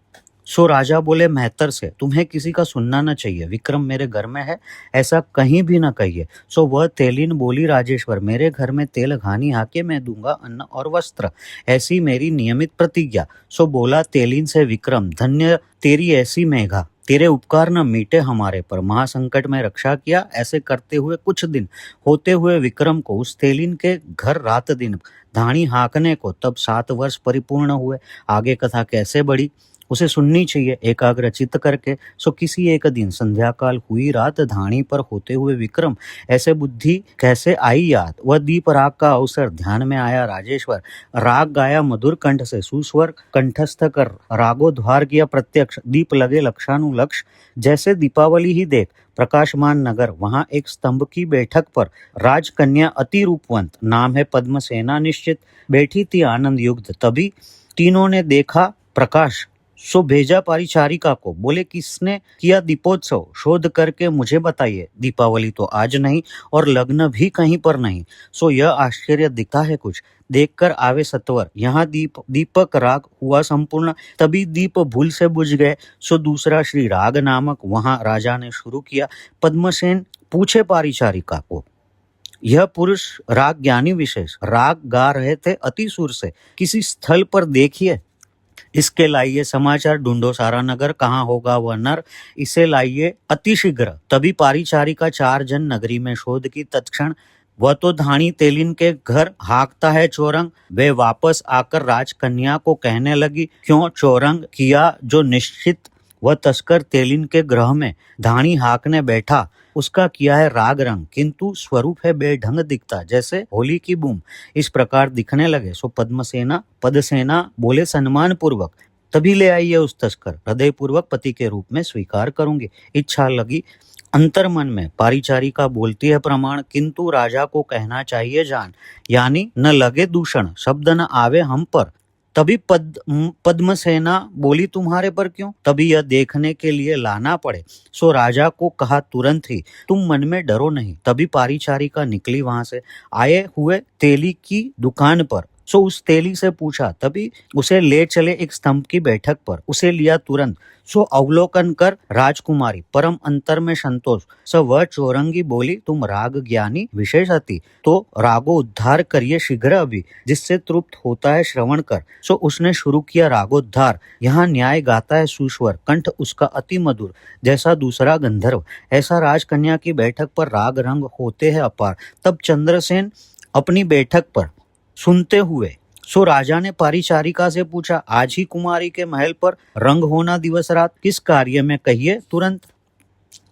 सो राजा बोले मेहतर से, तुम्हें किसी का सुनना न चाहिए। विक्रम मेरे घर में है, ऐसा कहीं भी न कहिए। सो वह तेलिन बोली, राजेश्वर, मेरे घर में तेल घानी आके मैं दूंगा अन्न और वस्त्र, ऐसी मेरी नियमित प्रतिज्ञा। सो बोला तेलिन से विक्रम, धन्य तेरी ऐसी मेघा, तेरे उपकार न मीटे हमारे पर। महासंकट में रक्षा किया। ऐसे करते हुए कुछ दिन होते हुए विक्रम को उस तेलिन के घर रात दिन धानी हाँकने को तब 7 वर्ष परिपूर्ण हुए। आगे कथा कैसे बढ़ी उसे सुननी चाहिए एकाग्र चित्त करके। सो किसी एक दिन संध्या काल हुई रात, धाणी पर होते हुए विक्रम ऐसे बुद्धि कैसे आई याद। वह दीप राग का अवसर ध्यान में आया। राजेश्वर राग गाया मधुर कंठ से, सुस्वर कंठस्थ कर रागोद्वार किया प्रत्यक्ष। दीप लगे लक्षानुलक्ष, जैसे दीपावली ही देख प्रकाशमान नगर। वहां एक स्तंभ की बैठक पर राजकन्या अति रूपवंत, नाम है पद्मसेना, निश्चित बैठी थी आनंद युक्त। तभी तीनों ने देखा प्रकाश। सो भेजा परिचारिका को, बोले किसने किया दीपोत्सव, शोध करके मुझे बताइए। दीपावली तो आज नहीं और लग्न भी कहीं पर नहीं। सो यह आश्चर्य दिखता है कुछ, देखकर आवे सत्वर। यहाँ दीपक राग हुआ संपूर्ण, तभी दीप भूल से बुझ गए। सो दूसरा श्री राग नामक वहां राजा ने शुरू किया। पद्मसेन पूछे परिचारिका को, यह पुरुष राग ज्ञानी विशेष राग गा रहे थे अति सुर से, किसी स्थल पर देखिए, इसके लाइए समाचार ढूंढो सारा नगर, कहाँ होगा वह नर, इसे लाइए अतिशीघ्र। तभी पारिचारिका 4 जन नगरी में शोध की। तत्क्षण वह तो धानी तेलिन के घर हाँकता है चौरंग। वे वापस आकर राजकन्या को कहने लगी, क्यों चौरंग किया जो निश्चित वह तस्कर तेलिन के ग्रह में धानी हाँकने बैठा, उसका किया है राग रंग, किंतु स्वरूप है बेढंग दिखता, जैसे होली की बूम इस प्रकार दिखने लगे। सो पदसेना बोले सम्मान पूर्वक, तभी ले आइए उस तस्कर, हृदय पूर्वक पति के रूप में स्वीकार करूंगी। इच्छा लगी अंतर मन में। पारिचारिका बोलती है प्रमाण, किंतु राजा को कहना चाहिए जान, यानी न लगे दूषण, शब्द न आवे हम पर। तभी पद्मसेना बोली, तुम्हारे पर क्यों, तभी यह देखने के लिए लाना पड़े। सो राजा को कहा तुरंत ही, तुम मन में डरो नहीं। तभी पारिचारिका निकली वहां से, आए हुए तेली की दुकान पर। सो उस तेली से पूछा, तभी उसे ले चले एक स्तंभ की बैठक पर। उसे लिया तुरंत। सो अवलोकन कर राजकुमारी, परम अंतर में संतोष। सो वह चौरंगी बोली, तुम राग ज्ञानी विशेष अति, तो रागो उद्धार करिए शीघ्र अभी, जिससे तृप्त होता है श्रवण कर। सो उसने शुरू किया रागोद्धार। यहाँ न्याय गाता है सुस्वर, कंठ उसका अति मधुर, जैसा दूसरा गंधर्व। ऐसा राजकन्या की बैठक पर राग रंग होते हैं अपार। तब चंद्रसेन अपनी बैठक पर सुनते हुए, सो राजा ने परिचारिका से पूछा, आज ही कुमारी के महल पर रंग होना दिवस रात, किस कार्य में, कहिए तुरंत।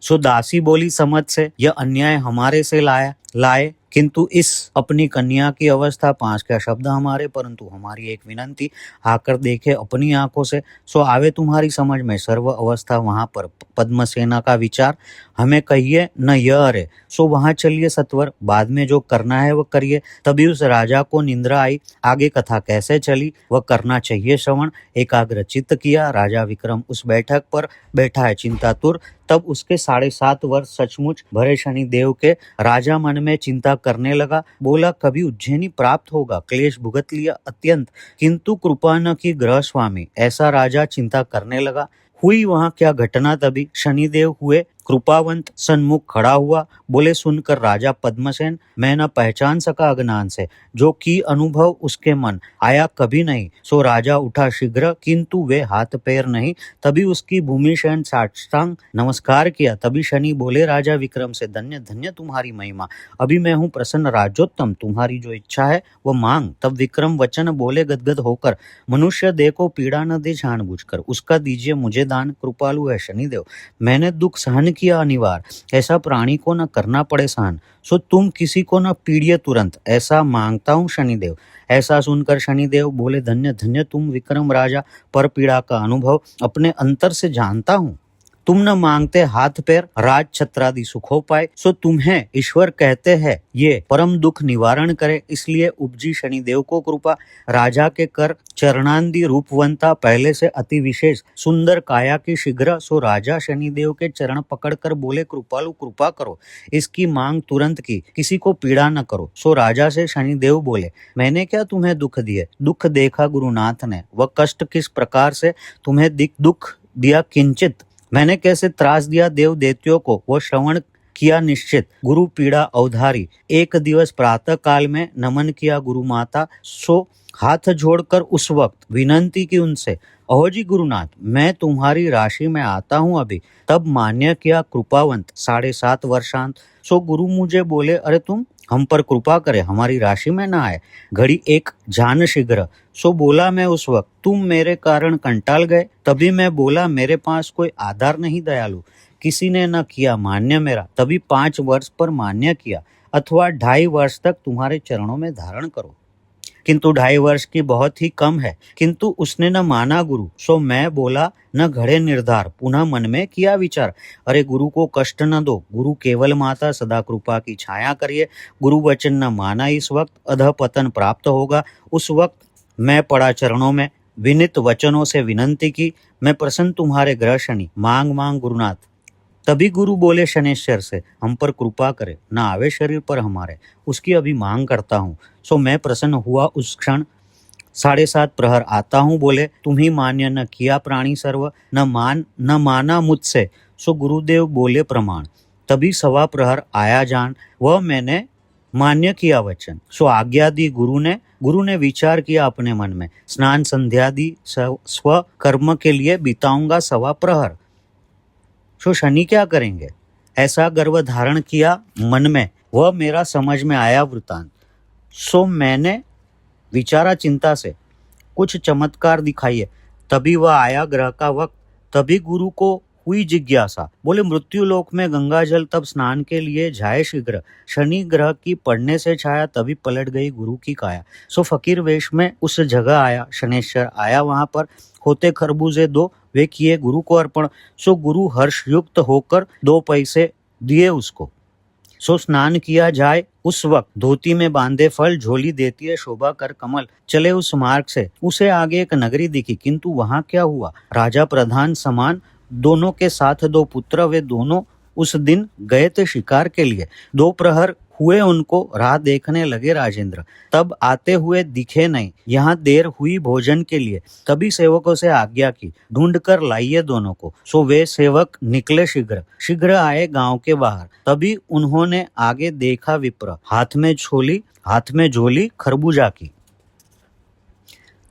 सो दासी बोली समझ से, यह अन्याय हमारे से लाए, किंतु इस अपनी कन्या की अवस्था 5 क्या शब्द हमारे, परंतु हमारी एक विनंती, आकर देखे अपनी आंखों से। सो आवे तुम्हारी समझ में सर्व अवस्था वहां पर। पद्मसेना का विचार, हमें कहिए न यह अरे। सो वहां चलिए सत्वर, बाद में जो करना है वह करिए। तभी उस राजा को निंद्रा आई। आगे कथा कैसे चली वह करना चाहिए श्रवण। एकाग्र चित्त किया। राजा विक्रम उस बैठक पर बैठा है चिंतातुर। तब उसके 7.5 वर्ष सचमुच भरे शनिदेव के। राजा मन में चिंता करने लगा, बोला कभी उज्जैनी प्राप्त होगा, क्लेश भुगत लिया अत्यंत, किंतु कृपा न की ग्रह स्वामी। ऐसा राजा चिंता करने लगा। हुई वहां क्या घटना, तभी शनिदेव हुए कृपावंत, सन्मुख खड़ा हुआ। बोले, सुनकर राजा पद्मसेन, मैं न पहचान सका अज्ञान से, जो की अनुभव उसके मन आया कभी नहीं। सो राजा उठा शीघ्र, किंतु वे हाथ पैर नहीं। तभी उसकी भूमि शयन साष्टांग नमस्कार किया। तभी शनि बोले राजा विक्रम से, धन्य धन्य तुम्हारी महिमा, अभी मैं हूँ प्रसन्न राजोत्तम, तुम्हारी जो इच्छा है वो मांग। तब विक्रम वचन बोले गदगद होकर, मनुष्य देह को पीड़ा न दे जानबूझकर, उसका दीजिए मुझे दान, कृपालु है शनिदेव, मैंने दुख सहन किया अनिवार्य, ऐसा प्राणी को न करना पड़े सहन। सो तुम किसी को न पीड़िए तुरंत, ऐसा मांगता हूँ शनिदेव। ऐसा सुनकर शनिदेव बोले, धन्य धन्य तुम विक्रम राजा, पर पीड़ा का अनुभव अपने अंतर से जानता हूँ, तुम न मांगते हाथ पैर राज छत्रादि सुखोपाय, सो तुम्हें ईश्वर कहते हैं ये परम दुख निवारण करे, इसलिए उपजी शनिदेव को कृपा। राजा के कर चरणांदी रूपवंता, पहले से अति विशेष सुंदर काया की शीघ्र, सो राजा शनिदेव के चरण पकड़कर बोले कृपालु कृपा करो, इसकी मांग तुरंत की, किसी को पीड़ा न करो। सो राजा से शनिदेव बोले मैंने क्या तुम्हें दुख दिए, दुख देखा गुरुनाथ ने, वह कष्ट किस प्रकार से तुम्हें दुख दिया किंचित, मैंने कैसे त्रास दिया देव देवतियों को, वो श्रवण किया निश्चित। गुरु पीड़ा अवधारी, एक दिवस प्रातः काल में नमन किया गुरु माता, सो हाथ जोड़कर उस वक्त विनंती की उनसे, अहो जी गुरुनाथ मैं तुम्हारी राशि में आता हूँ अभी। तब मान्य किया कृपावंत 7.5 वर्षांत। सो गुरु मुझे बोले अरे तुम हम पर कृपा करे, हमारी राशि में ना आए, घड़ी एक जान शीघ्र। सो बोला मैं उस वक्त तुम मेरे कारण कंटाल गए, तभी मैं बोला मेरे पास कोई आधार नहीं दयालु, किसी ने न किया मान्य मेरा, तभी 5 वर्ष पर मान्य किया, अथवा 2.5 वर्ष तक तुम्हारे चरणों में धारण करो। किंतु 2.5 वर्ष की बहुत ही कम है, किंतु उसने न माना गुरु। सो मैं बोला न घड़े निर्धार, पुनः मन में किया विचार, अरे गुरु को कष्ट न दो, गुरु केवल माता सदा कृपा की छाया करिए। गुरु वचन न माना, इस वक्त अधः पतन प्राप्त होगा। उस वक्त मैं पड़ा चरणों में, विनित वचनों से विनंती की, मैं प्रसन्न तुम्हारे ग्रह शनि, मांग मांग गुरुनाथ। तभी गुरु बोले शनेश्वर से हम पर कृपा करे, न आवे शरीर पर हमारे, उसकी अभी मांग करता हूँ। सो मैं प्रसन्न हुआ उस क्षण, 7.5 प्रहर आता हूँ, बोले तुम ही मान्य न किया प्राणी सर्व, न माना मुझसे, सो गुरुदेव बोले प्रमाण। तभी 1.25 प्रहर आया जान, वह मैंने मान्य किया वचन। सो आज्ञा दी गुरु ने विचार किया अपने मन में, स्नान संध्या दी, स्व कर्म के लिए बिताऊंगा 1.25 प्रहर। सो शनि क्या करेंगे, ऐसा गर्व धारण किया मन में, वह मेरा समझ में आया वृतांत। सो मैंने विचारा चिंता से, कुछ चमत्कार दिखाइए। तभी वह आया ग्रह का वक्त, तभी गुरु को हुई जिज्ञासा, बोले मृत्यु लोक में गंगा जल तब स्नान के लिए जाए शीघ्र। शनि ग्रह की पड़ने से छाया, तभी पलट गई गुरु की काया। सो फकीर वेश में उस जगह आया, शनेश्वर आया वहां पर, होते खरबूजे 2 वे किए गुरु को अर्पण। सो गुरु हर्ष युक्त होकर 2 पैसे दिए उसको। सो स्नान किया जाए उस वक्त, धोती में बांधे फल, झोली देती है शोभा कर कमल। चले उस मार्ग से, उसे आगे एक नगरी दिखी, किंतु वहां क्या हुआ, राजा प्रधान समान, दोनों के साथ 2 पुत्र, वे दोनों उस दिन गए थे शिकार के लिए। 2 प्रहर हुए उनको, राह देखने लगे राजेंद्र, तब आते हुए दिखे नहीं, यहाँ देर हुई भोजन के लिए। तभी सेवकों से आज्ञा की, ढूंढ कर लाइए दोनों को। सो वे सेवक निकले शीघ्र आए गांव के बाहर। तभी उन्होंने आगे देखा विप्र, हाथ में झोली खरबूजा की।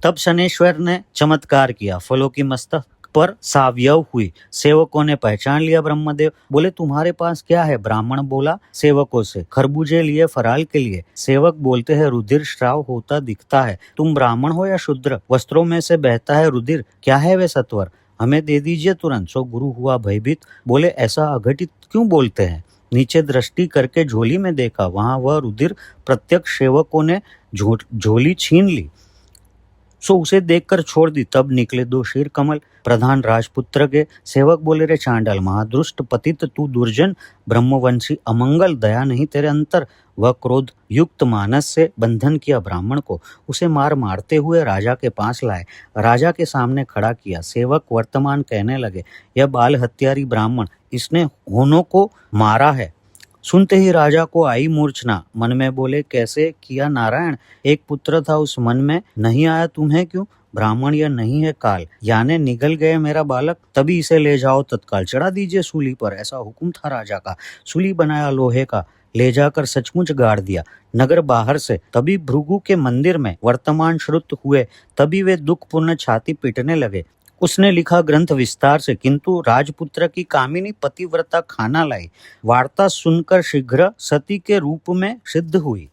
तब शनेश्वर ने चमत्कार किया, फलों की मस्तक पर सावयव हुई। सेवकों ने पहचान लिया ब्रह्मदेव, बोले तुम्हारे पास क्या है। ब्राह्मण बोला सेवकों से, खरबूजे लिए फराल के लिए। सेवक बोलते हैं रुधिर स्राव होता दिखता है, तुम ब्राह्मण हो या शूद्र, वस्त्रों में से बहता है रुधिर, क्या है वे सत्वर, हमें दे दीजिए तुरंत। सो गुरु हुआ भयभीत, बोले ऐसा अघटित क्यों बोलते हैं। नीचे दृष्टि करके झोली में देखा, वहां वह रुधिर प्रत्यक्ष सेवकों ने झोली छीन ली। सो उसे देखकर छोड़ दी। तब निकले 2 शीर कमल, प्रधान राजपुत्र के। सेवक बोले रे चांडाल महादुष्ट पतित, तू दुर्जन ब्रह्मवंशी अमंगल, दया नहीं तेरे अंतर। वह क्रोध युक्त मानस से बंधन किया ब्राह्मण को, उसे मारते हुए राजा के पास लाए, राजा के सामने खड़ा किया। सेवक वर्तमान कहने लगे, यह बाल हत्यारी ब्राह्मण, इसने होनों को मारा है। सुनते ही राजा को आई मूर्छना, मन में बोले कैसे किया नारायण, एक पुत्र था उस मन में नहीं आया तुम्हें क्यों। ब्राह्मण यह नहीं है काल, यानी निगल गए मेरा बालक, तभी इसे ले जाओ तत्काल, चढ़ा दीजिए सूली पर, ऐसा हुक्म था राजा का। सूली बनाया लोहे का, ले जाकर सचमुच गाड़ दिया नगर बाहर से। तभी भृगु के मंदिर में वर्तमान श्रुत हुए, तभी वे दुखपूर्ण छाती पीटने लगे। उसने लिखा ग्रंथ विस्तार से, किंतु राजपुत्र की कामिनी पतिव्रता खाना लाई। वार्ता सुनकर शीघ्र सती के रूप में सिद्ध हुई।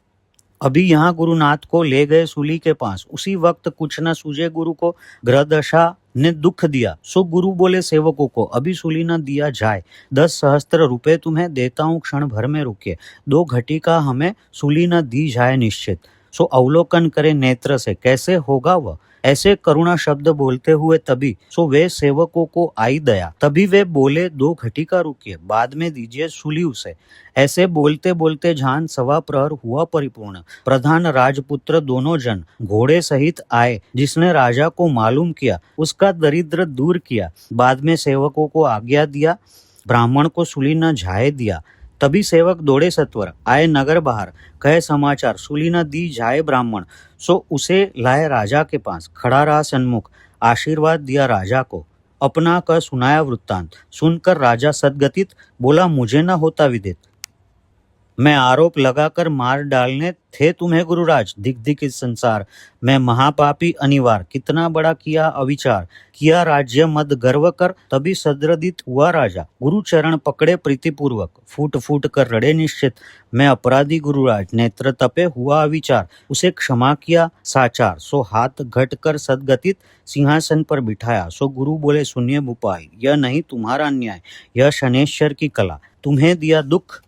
अभी यहाँ गुरुनाथ को ले गए सूली के पास। उसी वक्त कुछ न सूझे गुरु को, ग्रह दशा ने दुख दिया। सो गुरु बोले सेवकों को, अभी सूली न दिया जाए, 10 सहस्त्र रुपए तुम्हें देता हूँ, क्षण भर में रुकिए। 2 घटी का हमें सूली न दी जाए निश्चित। सो अवलोकन करे नेत्र से, कैसे होगा वह। ऐसे करुणा शब्द बोलते हुए तभी सो वे सेवकों को आई दया, तभी वे बोले 2 घटिका रुकिए, बाद में दीजिए सूली उसे। ऐसे बोलते बोलते झान सवा प्रहर हुआ परिपूर्ण। प्रधान राजपुत्र दोनों जन घोड़े सहित आए, जिसने राजा को मालूम किया उसका दरिद्र दूर किया। बाद में सेवकों को आज्ञा दिया, ब्राह्मण को सूली न झाए दिया। तभी सेवक दौड़े सत्वर आए नगर बाहर, कहे समाचार सूली न दी जाए ब्राह्मण। सो उसे लाए राजा के पास, खड़ा रहा सन्मुख, आशीर्वाद दिया राजा को, अपना का सुनाया वृत्तांत। सुनकर राजा सदगतित, बोला मुझे न होता विदित, मैं आरोप लगाकर मार डालने थे तुम्हें गुरुराज। दिख दिख इस संसार मैं महापापी अनिवार, कितना बड़ा किया अविचार, किया राज्य मद गर्व कर, तभी सद्रदित हुआ राजा। गुरु चरण पकड़े प्रीतिपूर्वक, फूट फूट कर रड़े निश्चित, मैं अपराधी गुरुराज, नेत्र तपे हुआ अविचार। उसे क्षमा किया साचार, सो हाथ घट कर सदगतित सिंहासन पर बिठाया। सो गुरु बोले सुनिए भूपाल, यह नहीं तुम्हारा अन्याय, यह शनेश्वर की कला, तुम्हें दिया दुख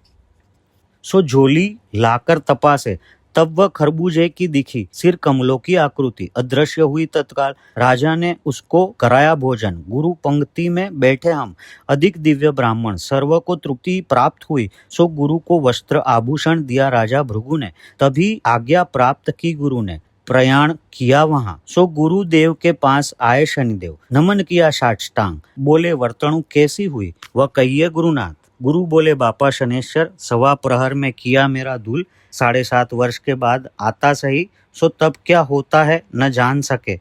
सो झोली लाकर तपासे। तब वह खरबूजे की दिखी, सिर कमलों की आकृति, अदृश्य हुई तत्काल। राजा ने उसको कराया भोजन, गुरु पंक्ति में बैठे हम, अधिक दिव्य ब्राह्मण, सर्व को तृप्ति प्राप्त हुई। सो गुरु को वस्त्र आभूषण दिया राजा भृगु ने, तभी आज्ञा प्राप्त की गुरु ने, प्रयाण किया वहां। सो गुरुदेव के पास आए शनिदेव, नमन किया साष्टांग, बोले वर्तणु कैसी हुई, वह कहिए गुरुनाथ। गुरु बोले बापा शनेश्वर, सवा प्रहर में किया मेरा धूल, 7.5 वर्ष के बाद आता सही, सो तब क्या होता है न जान सके।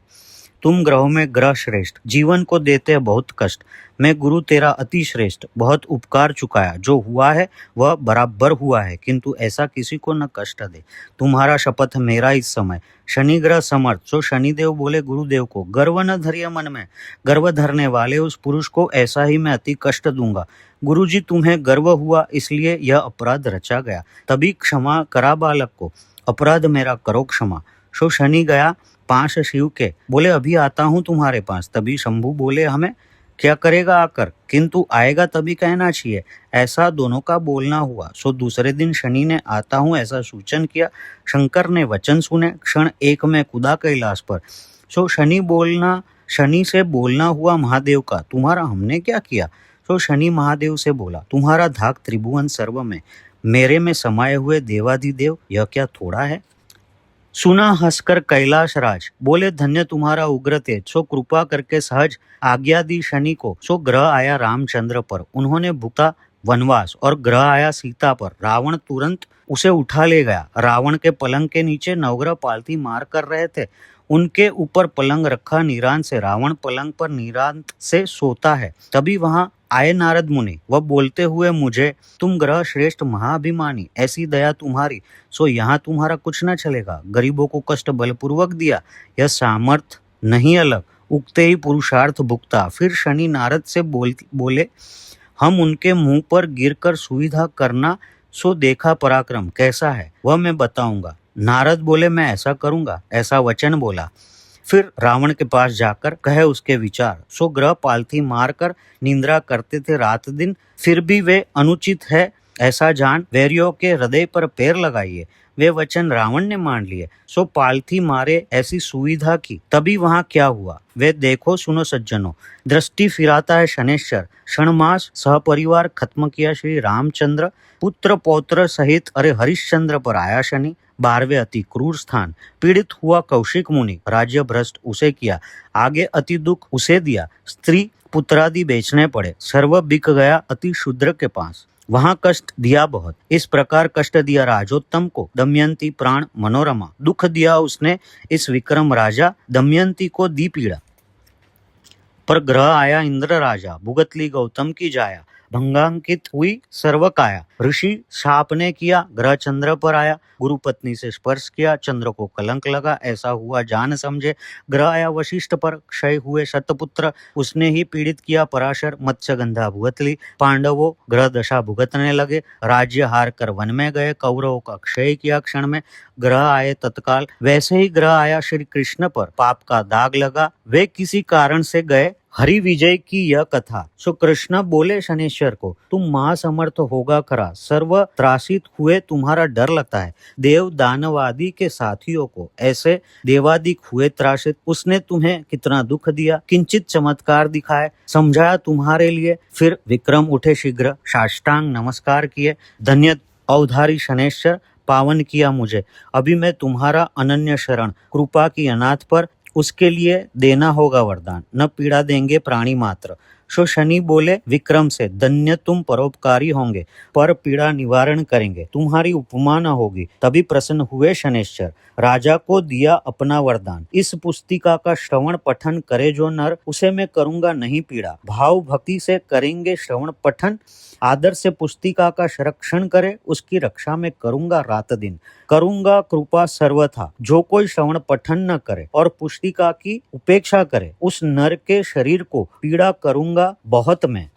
तुम ग्रहों में ग्रह श्रेष्ठ, जीवन को देते बहुत कष्ट, मैं गुरु तेरा अति श्रेष्ठ, बहुत उपकार चुकाया, जो हुआ है वह बराबर हुआ है, किंतु ऐसा किसी को न कष्ट दे। तुम्हारा शपथ मेरा इस समय, शनि ग्रह समर्थ। सो शनिदेव बोले गुरुदेव को, गर्व न धरिए मन में, गर्व धरने वाले उस पुरुष को ऐसा ही मैं अति कष्ट दूंगा। गुरुजी तुम्हें गर्व हुआ इसलिए यह अपराध रचा गया, तभी क्षमा करा बालक को, अपराध मेरा करो क्षमा। सो शनि गया पास शिव के, बोले अभी आता हूँ तुम्हारे पास। तभी शंभु बोले हमें क्या करेगा आकर, किंतु आएगा तभी कहना चाहिए। ऐसा दोनों का बोलना हुआ। सो दूसरे दिन शनि ने आता हूँ ऐसा सूचन किया। शंकर ने वचन सुने, क्षण एक में कूदा कैलाश पर। सो शनि से बोलना हुआ महादेव का, तुम्हारा हमने क्या किया। तो शनि महादेव से बोला, तुम्हारा धाक त्रिभुवन सर्व में, मेरे में समाये हुए देवाधिदेव, यह क्या थोड़ा है। सुना हंसकर कैलाश राज, बोले धन्य तुम्हारा उग्र तेज। सो कृपा करके सहज आज्ञा दी शनि को। सो ग्रह आया रामचंद्र पर, उन्होंने भुगता वनवास, और ग्रह आया सीता पर। रावण तुरंत उसे उठा ले गया। रावण के पलंग के नीचे नवग्रह पालथी मार कर रहे थे, उनके ऊपर पलंग रखा नीरान से। रावण पलंग पर नीरान से सोता है। तभी वहां आए नारद मुनि, वह बोलते हुए मुझे, तुम ग्रह श्रेष्ठ महाभिमानी, ऐसी दया तुम्हारी, सो यहाँ तुम्हारा कुछ न चलेगा। गरीबों को कष्ट बलपूर्वक दिया, यह सामर्थ नहीं अलग, उगते ही पुरुषार्थ भुगता। फिर शनि नारद से बोले, हम उनके मुंह पर गिरकर सुविधा करना, सो देखा पराक्रम कैसा है वह मैं बताऊंगा। नारद बोले मैं ऐसा करूंगा, ऐसा वचन बोला। फिर रावण के पास जाकर कहे उसके विचार। सो ग्रह पालथी मारकर निंद्रा करते थे रात दिन, फिर भी वे अनुचित है ऐसा जान, वैरियों के हृदय पर पैर लगाइए। वे वचन रावण ने मान लिए। सो पालथी मारे ऐसी सुविधा की। तभी वहां क्या हुआ वे देखो सुनो सज्जनों। दृष्टि फिराता है शनेश्वर, क्षणमास सहपरिवार खत्म किया श्री रामचंद्र। पुत्र पौत्र सहित अरे हरिश्चंद्र पर आया शनि। 12वें अति क्रूर स्थान, पीड़ित हुआ कौशिक मुनि, राज्य भ्रष्ट उसे किया, आगे अति दुख उसे दिया। स्त्री पुत्रादि बेचने पड़े, सर्व बिक गया अति शूद्र के पास, वहां कष्ट दिया बहुत। इस प्रकार कष्ट दिया राजोत्तम को, दमयंती प्राण मनोरमा। दुख दिया उसने इस विक्रम राजा, दमयंती को दी पीड़ा। पर ग्रह आया इंद्र राजा, भुगत ली गौतम की जाया, भंगांकित हुई सर्व काया। ऋषि शाप ने किया, ग्रह चंद्र पर आया, गुरु पत्नी से स्पर्श किया, चंद्र को कलंक लगा, ऐसा हुआ जान समझे। ग्रह आया वशिष्ठ पर, क्षय हुए शतपुत्र, उसने ही पीड़ित किया पराशर। मत्स्यगंधा भुगत ली, पांडवों ग्रह दशा भुगतने लगे, राज्य हार कर वन में गए, कौरवों का क्षय किया क्षण में। ग्रह आए तत्काल, वैसे ही ग्रह आया श्री कृष्ण पर, पाप का दाग लगा, वे किसी कारण से गए हरि विजय की यह कथा। सो कृष्ण बोले शनेश्वर को, तुम महासमर्थ होगा खरा, सर्व त्रासित हुए तुम्हारा डर लगता है। देव दानवादि के साथियों को ऐसे देवादिक हुए त्रासित, उसने तुम्हें कितना दुख दिया, किंचित चमत्कार दिखाए, समझाया तुम्हारे लिए। फिर विक्रम उठे शीघ्र, साष्टांग नमस्कार किए। धन्य अवधारी शनेश्वर, पावन किया मुझे। अभी मैं तुम्हारा अनन्य शरण, कृपा की अनाथ पर उसके लिए देना होगा वरदान, न पीड़ा देंगे प्राणी मात्र। सो शनि बोले विक्रम से, धन्य तुम परोपकारी होंगे, पर पीड़ा निवारण करेंगे, तुम्हारी उपमा न होगी। तभी प्रसन्न हुए शनेश्वर, राजा को दिया अपना वरदान। इस पुस्तिका का श्रवण पठन करे जो नर, उसे मैं करूंगा नहीं पीड़ा। भाव भक्ति से करेंगे श्रवण पठन, आदर से पुस्तिका का संरक्षण करे, उसकी रक्षा में करूंगा रात दिन। करूंगा कृपा सर्वथा, जो कोई श्रवण पठन न करे और पुस्तिका की उपेक्षा करे, उस नर के शरीर को पीड़ा करूंगा बहुत मैं।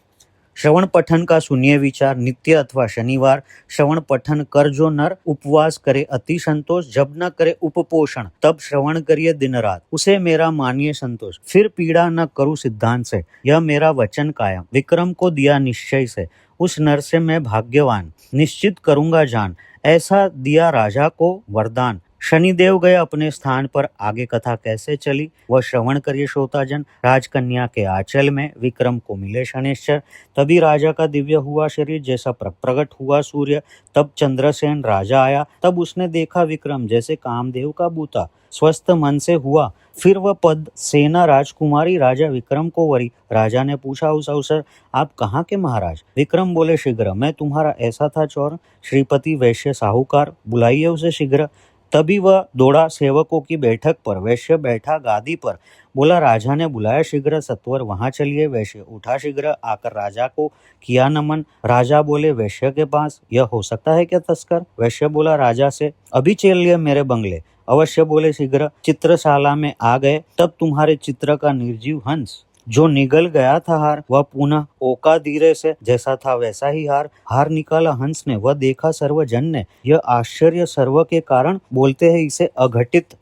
श्रवण पठन का सुनिए विचार। नित्य अथवा शनिवार श्रवण पठन कर जो नर, उपवास करे अति संतोष, जब न करे उपपोषण, तब श्रवण करिए दिन रात, उसे मेरा मानिए संतोष। फिर पीड़ा न करूं सिद्धांत से, यह मेरा वचन कायम, विक्रम को दिया निश्चय से। उस नर से मैं भाग्यवान, निश्चित करूंगा जान, ऐसा दिया राजा को वरदान। शनिदेव गए अपने स्थान पर। आगे कथा कैसे चली वह श्रवण करिए श्रोताजन। राजकन्या के आंचल में विक्रम को मिले शनेश्वर। तभी राजा का दिव्य हुआ शरीर जैसा प्रकट हुआ सूर्य। तब चंद्रसेन राजा आया, तब उसने देखा विक्रम जैसे कामदेव का बूता, स्वस्थ मन से हुआ। फिर वह पद सेना राजकुमारी राजा विक्रम को वरी। राजा ने पूछा उस अवसर, आप कहाँ के महाराज? विक्रम बोले, शीघ्र मैं तुम्हारा ऐसा था चौर, श्रीपति वैश्य साहूकार, बुलाइए उसे शीघ्र। तभी वह दौड़ा सेवकों की बैठक पर, वैश्य बैठा गादी पर। बोला, राजा ने बुलाया, शीघ्र सत्वर वहां चलिए। वैश्य उठा शीघ्र, आकर राजा को किया नमन। राजा बोले वैश्य के पास, यह हो सकता है क्या तस्कर? वैश्य बोला राजा से, अभी चलिए मेरे बंगले। अवश्य बोले शीघ्र। चित्रशाला में आ गए, तब तुम्हारे चित्र का निर्जीव हंस, जो निगल गया था हार, वह पुनः ओका धीरे से, जैसा था वैसा ही हार निकाला हंस ने। वह देखा सर्वजन ने, यह आश्चर्य सर्व के कारण, बोलते हैं इसे अघटित।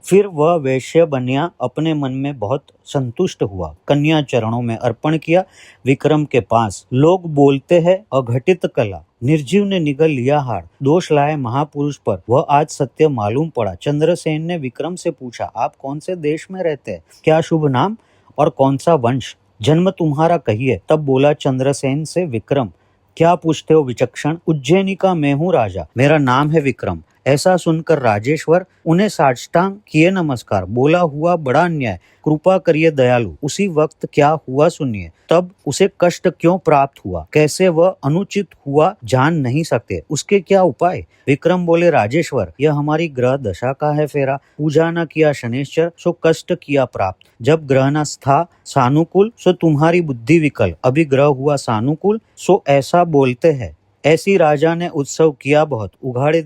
फिर वह वैश्य बनिया, अपने मन में बहुत संतुष्ट हुआ, कन्या चरणों में अर्पण किया विक्रम के पास। लोग बोलते हैं अघटित कला, निर्जीव ने निगल लिया हार, दोष लाए महापुरुष पर, वह आज सत्य मालूम पड़ा। चंद्रसेन ने विक्रम से पूछा, आप कौन से देश में रहते हैं, क्या शुभ नाम और कौन सा वंश, जन्म तुम्हारा कहिए। तब बोला चंद्रसेन से विक्रम, क्या पूछते हो विचक्षण, उज्जैनी का मैं हूँ राजा, मेरा नाम है विक्रम। ऐसा सुनकर राजेश्वर उन्हें साष्टांग किए नमस्कार। बोला, हुआ बड़ा अन्याय, कृपा करिए दयालु। उसी वक्त क्या हुआ सुनिए। तब उसे कष्ट क्यों प्राप्त हुआ, कैसे वह अनुचित हुआ, जान नहीं सकते, उसके क्या उपाय? विक्रम बोले, राजेश्वर यह हमारी ग्रह दशा का है फेरा, पूजा न किया शनेश्वर, सो कष्ट किया प्राप्त। जब ग्रह न था सानुकूल, सो तुम्हारी बुद्धि विकल, अभी ग्रह हुआ सानुकूल, सो ऐसा बोलते हैं। ऐसी राजा ने उत्सव किया बहुत, उघाड़े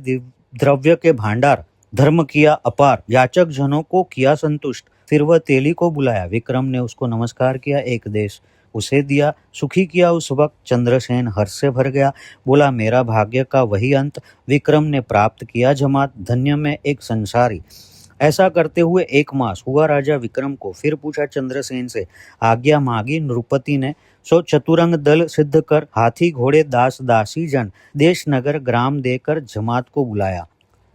द्रव्य के भांडार, धर्म किया अपार, याचक जनों को किया संतुष्ट। फिर वह तेली को बुलाया, विक्रम ने उसको नमस्कार किया, एक देश उसे दिया, सुखी किया उस वक्त। चंद्रसेन हर्ष से भर गया, बोला, मेरा भाग्य का वही अंत, विक्रम ने प्राप्त किया जमात, धन्य में एक संसारी। ऐसा करते हुए 1 मास हुआ राजा विक्रम को। फिर पूछा चंद्रसेन से, आज्ञा मांगी नृपति ने, सो चतुरंग दल सिद्ध कर, हाथी घोड़े दास दासी जन, देश नगर ग्राम देकर जमात को बुलाया।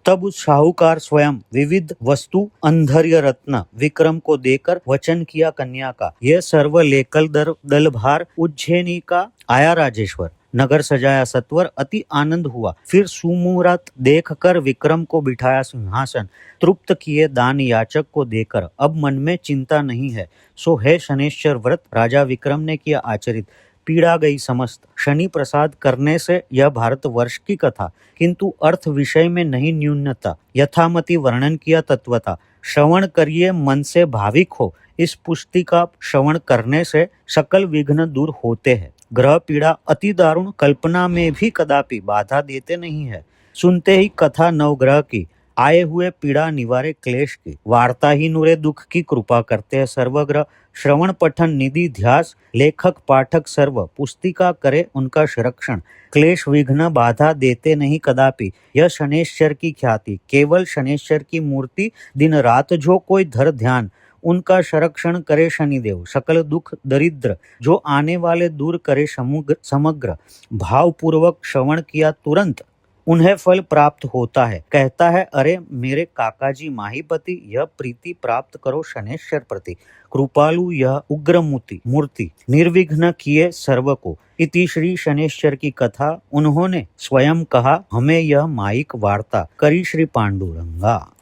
तब उस साहूकार स्वयं विविध वस्तु अंधर्य रत्न विक्रम को देकर वचन किया कन्या का, यह सर्व लेकल दल भार, उज्जैनी का आया राजेश्वर। नगर सजाया सत्वर, अति आनंद हुआ। फिर सुमुहूर्त देखकर विक्रम को बिठाया सिंहासन, तृप्त किए दान याचक को देकर। अब मन में चिंता नहीं है, सो है शनेश्वर व्रत, राजा विक्रम ने किया आचरित। पीड़ा गई समस्त, शनि प्रसाद करने से यह भारतवर्ष की कथा, किंतु अर्थ विषय में नहीं न्यूनता, यथामति वर्णन किया तत्वता। श्रवण करिए मन से भाविक हो, इस पुस्तिका श्रवण करने से सकल विघ्न दूर होते हैं। ग्रह पीड़ा अति दारुण, कल्पना में भी कदापि बाधा देते नहीं है। सुनते ही कथा नवग्रह की, आए हुए पीड़ा निवारे क्लेश की, वार्ता ही नुरे दुख की, कृपा करते हैं सर्वग्रह। श्रवण पठन निधि ध्यास, लेखक पाठक सर्व, पुस्तिका करे उनका संरक्षण। क्लेश विघ्न बाधा देते नहीं कदापि, यह शनेश्वर की ख्याति, केवल शनेश्वर की मूर्ति, दिन रात जो कोई धर ध्यान, उनका संरक्षण करे शनिदेव। सकल दुख दरिद्र जो आने वाले दूर करे समग्र। भावपूर्वक श्रवण किया तुरंत उन्हें फल प्राप्त होता है। कहता है, अरे मेरे काकाजी माहीपति, यह प्रीति प्राप्त करो शनेश्वर प्रति। कृपालु यह उग्र मूर्ति, निर्विघ्न किए सर्व को। इति श्री शनेश्वर की कथा उन्होंने स्वयं कहा, हमें यह माइक वार्ता करी श्री पांडुरंगा।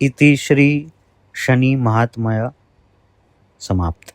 इति श्री शनि महात्म्य समाप्त।